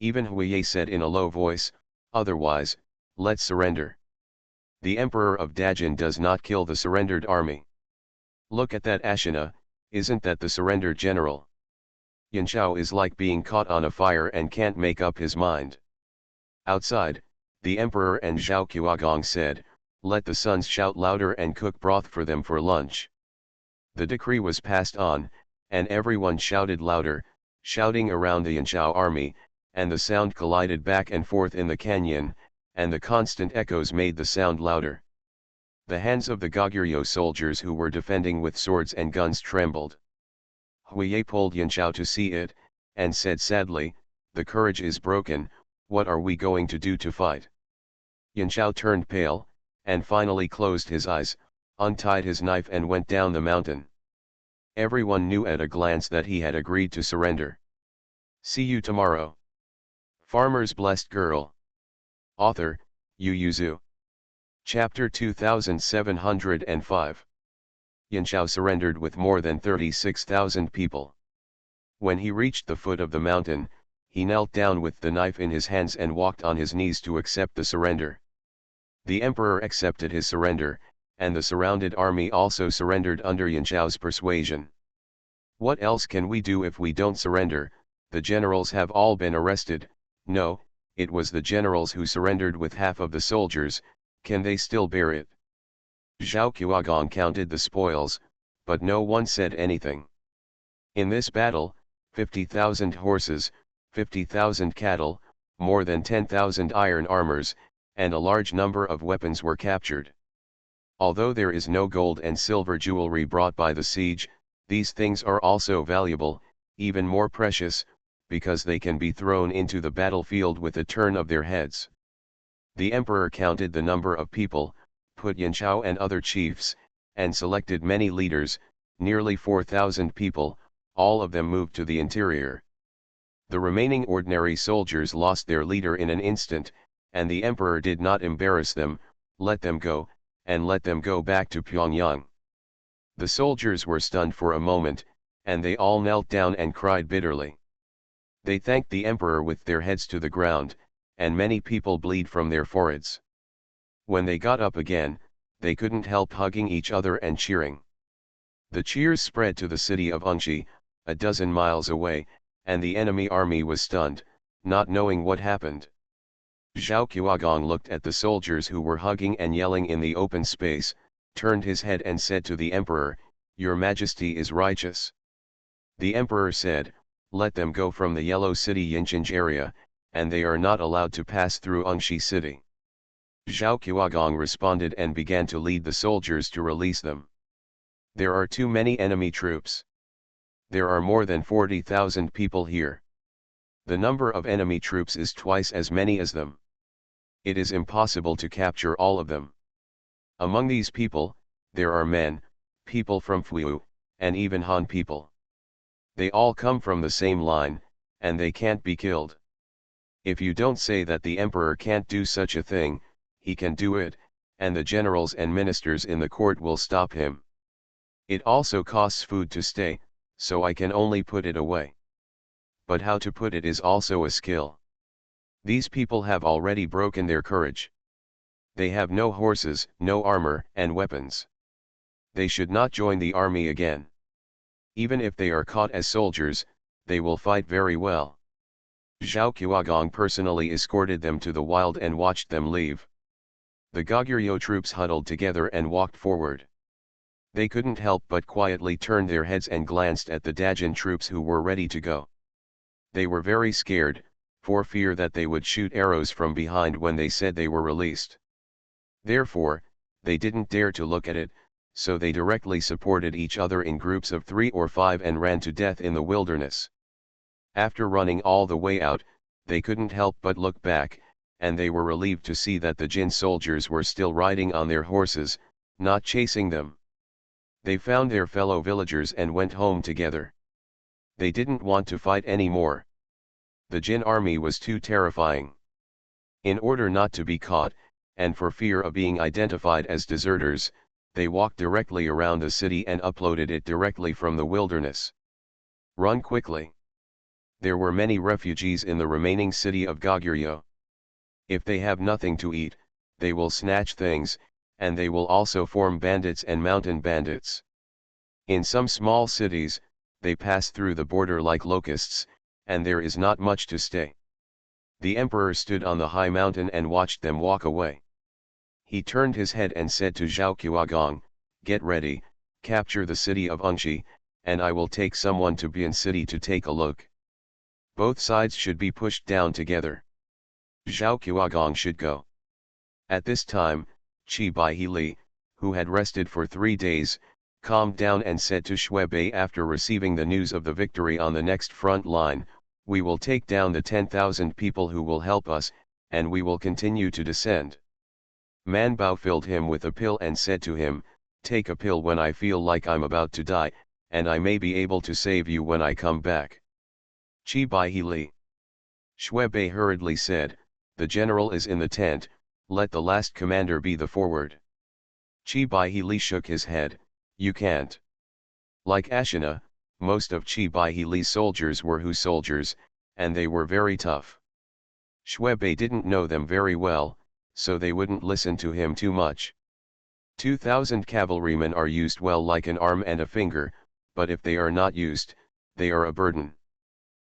Even Huiye said in a low voice, "Otherwise, let's surrender. The Emperor of Dajin does not kill the surrendered army. Look at that Ashina, isn't that the surrendered general? Yanchao is like being caught on a fire and can't make up his mind." Outside, the Emperor and Zhao Qiuagong said, "Let the sons shout louder and cook broth for them for lunch." The decree was passed on, and everyone shouted louder, shouting around the Yanchao army, and the sound collided back and forth in the canyon, and the constant echoes made the sound louder. The hands of the Goguryeo soldiers who were defending with swords and guns trembled. Huiye pulled Yanchao to see it, and said sadly, "The courage is broken, what are we going to do to fight?" Yanchao turned pale, and finally closed his eyes, untied his knife and went down the mountain. Everyone knew at a glance that he had agreed to surrender. See you tomorrow. Farmer's Blessed Girl. Author, Yu Yuzu. Chapter 2705. Yanchao surrendered with more than 36,000 people. When he reached the foot of the mountain, he knelt down with the knife in his hands and walked on his knees to accept the surrender. The emperor accepted his surrender, and the surrounded army also surrendered under Yanchao's persuasion. "What else can we do if we don't surrender? The generals have all been arrested." "No, it was the generals who surrendered with half of the soldiers, can they still bear it?" Zhao Qiuagong counted the spoils, but no one said anything. In this battle, 50,000 horses, 50,000 cattle, more than 10,000 iron armors, and a large number of weapons were captured. Although there is no gold and silver jewelry brought by the siege, these things are also valuable, even more precious, because they can be thrown into the battlefield with a turn of their heads. The emperor counted the number of people, put Yanchao and other chiefs, and selected many leaders, nearly 4,000 people, all of them moved to the interior. The remaining ordinary soldiers lost their leader in an instant, and the emperor did not embarrass them, let them go, and let them go back to Pyongyang. The soldiers were stunned for a moment, and they all knelt down and cried bitterly. They thanked the emperor with their heads to the ground, and many people bleed from their foreheads. When they got up again, they couldn't help hugging each other and cheering. The cheers spread to the city of Unchi, a dozen miles away, and the enemy army was stunned, not knowing what happened. Zhao Qiuagong looked at the soldiers who were hugging and yelling in the open space, turned his head and said to the emperor, "Your Majesty is righteous." The emperor said, "Let them go from the Yellow City Yinchange area, and they are not allowed to pass through Unchi city." Zhao Qiuagong responded and began to lead the soldiers to release them. "There are too many enemy troops. There are more than 40,000 people here. The number of enemy troops is twice as many as them. It is impossible to capture all of them. Among these people, there are men, people from Fuyu, and even Han people. They all come from the same line, and they can't be killed. If you don't say that the emperor can't do such a thing, he can do it, and the generals and ministers in the court will stop him. It also costs food to stay, so I can only put it away. But how to put it is also a skill. These people have already broken their courage. They have no horses, no armor, and weapons. They should not join the army again. Even if they are caught as soldiers, they will fight very well." Zhao Qiuagong personally escorted them to the wild and watched them leave. The Goguryeo troops huddled together and walked forward. They couldn't help but quietly turn their heads and glanced at the Dajin troops who were ready to go. They were very scared, for fear that they would shoot arrows from behind when they said they were released. Therefore, they didn't dare to look at it, so they directly supported each other in groups of 3 or 5 and ran to death in the wilderness. After running all the way out, they couldn't help but look back, and they were relieved to see that the Jin soldiers were still riding on their horses, not chasing them. They found their fellow villagers and went home together. They didn't want to fight anymore. The Jin army was too terrifying. In order not to be caught, and for fear of being identified as deserters, they walked directly around the city and uploaded it directly from the wilderness. Run quickly. There were many refugees in the remaining city of Goguryeo. If they have nothing to eat, they will snatch things, and they will also form bandits and mountain bandits. In some small cities, they pass through the border like locusts, and there is not much to stay. The emperor stood on the high mountain and watched them walk away. He turned his head and said to Zhao Qiuagong, "Get ready, capture the city of Unchi, and I will take someone to Bian city to take a look. Both sides should be pushed down together. Zhao Qiuagong should go." At this time, Qi Baihili, who had rested for 3 days, calmed down and said to Shui Bei after receiving the news of the victory on the next front line, "We will take down the 10,000 people who will help us, and we will continue to descend." Man Bao filled him with a pill and said to him, "Take a pill when I feel like I'm about to die, and I may be able to save you when I come back." Qi Baihili. Shui Bei hurriedly said, "The general is in the tent, let the last commander be the forward." Qi Baihili shook his head, "You can't." Like Ashina, most of Qi Baihili's soldiers were Hu soldiers, and they were very tough. Shui Bei didn't know them very well, so they wouldn't listen to him too much. 2,000 cavalrymen are used well like an arm and a finger, but if they are not used, they are a burden.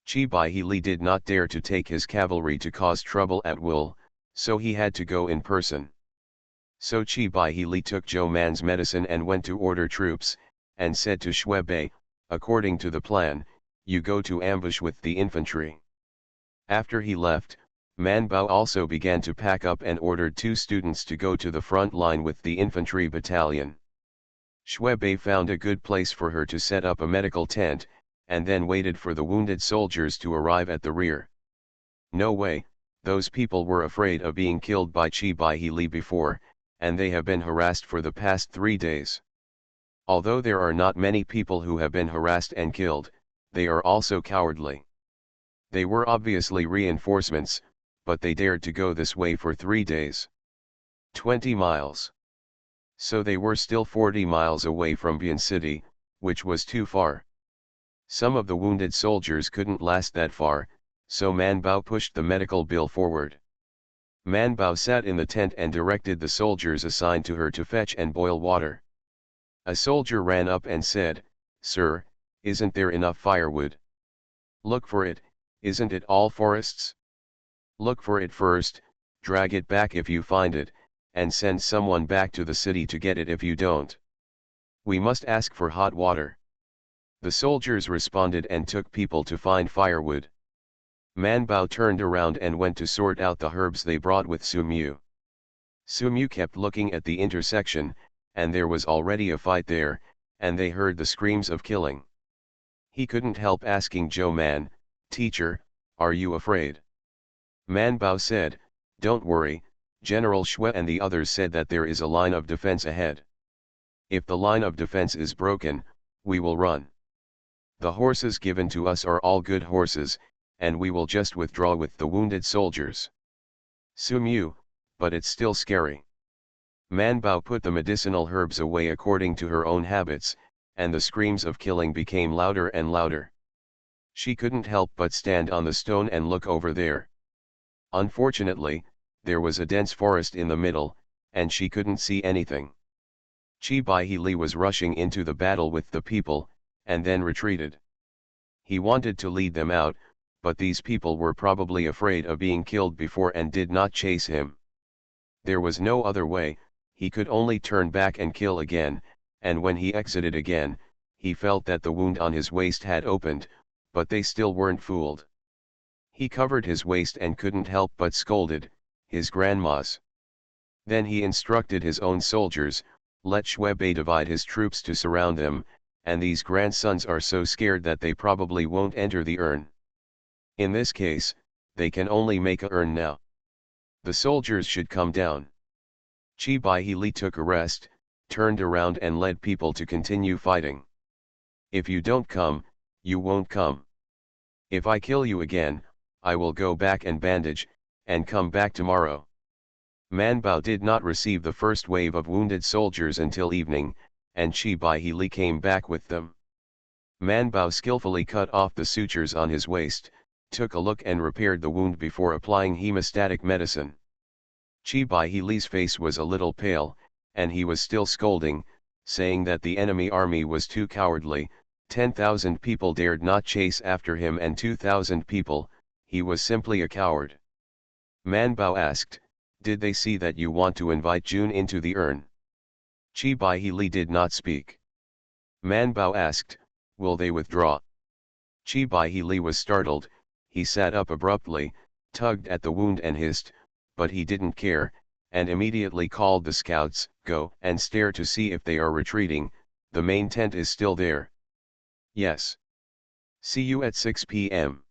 Qi Baihili did not dare to take his cavalry to cause trouble at will, so he had to go in person. So Qi Baihili took Zhou Man's medicine and went to order troops, and said to Shui Bei, "According to the plan, you go to ambush with the infantry." After he left, Man Bao also began to pack up and ordered 2 students to go to the front line with the infantry battalion. Shui Bei found a good place for her to set up a medical tent, and then waited for the wounded soldiers to arrive at the rear. No way, those people were afraid of being killed by Qi Baihili before, and they have been harassed for the past 3 days. Although there are not many people who have been harassed and killed, they are also cowardly. They were obviously reinforcements, but they dared to go this way for 3 days. 20 miles. So they were still 40 miles away from Bian City, which was too far. Some of the wounded soldiers couldn't last that far, so Man Bao pushed the medical bill forward. Man Bao sat in the tent and directed the soldiers assigned to her to fetch and boil water. A soldier ran up and said, "Sir, isn't there enough firewood? Look for it, isn't it all forests? Look for it first, drag it back if you find it, and send someone back to the city to get it if you don't. We must ask for hot water." The soldiers responded and took people to find firewood. Man Bao turned around and went to sort out the herbs they brought with Su Mu. Su Mu kept looking at the intersection, and there was already a fight there, and they heard the screams of killing. He couldn't help asking Zhou Man, "Teacher, are you afraid?" Man Bao said, "Don't worry, General Shui and the others said that there is a line of defense ahead. If the line of defense is broken, we will run. The horses given to us are all good horses, and we will just withdraw with the wounded soldiers." Su Mu, "But it's still scary." Man Bao put the medicinal herbs away according to her own habits, and the screams of killing became louder and louder. She couldn't help but stand on the stone and look over there. Unfortunately, there was a dense forest in the middle, and she couldn't see anything. Chi Bai Li was rushing into the battle with the people, and then retreated. He wanted to lead them out, but these people were probably afraid of being killed before and did not chase him. There was no other way, he could only turn back and kill again, and when he exited again, he felt that the wound on his waist had opened, but they still weren't fooled. He covered his waist and couldn't help but scolded, "His grandmas." Then he instructed his own soldiers, "Let Shui Bei divide his troops to surround them, and these grandsons are so scared that they probably won't enter the urn. In this case, they can only make a urn now. The soldiers should come down." Chi Bai Li took a rest, turned around and led people to continue fighting. "If you don't come, you won't come. If I kill you again, I will go back and bandage, and come back tomorrow." Man Bao did not receive the first wave of wounded soldiers until evening, and Chi Bai Li came back with them. Man Bao skillfully cut off the sutures on his waist, took a look and repaired the wound before applying hemostatic medicine. Chi Bai Li's face was a little pale, and he was still scolding, saying that the enemy army was too cowardly, 10,000 people dared not chase after him and 2,000 people, he was simply a coward. Man Bao asked, "Did they see that you want to invite June into the urn?" Chi Bai Li did not speak. Man Bao asked, "Will they withdraw?" Chi Bai Li was startled, he sat up abruptly, tugged at the wound and hissed, but he didn't care, and immediately called the scouts, "Go and stare to see if they are retreating, the main tent is still there." "Yes. See you at 6 p.m.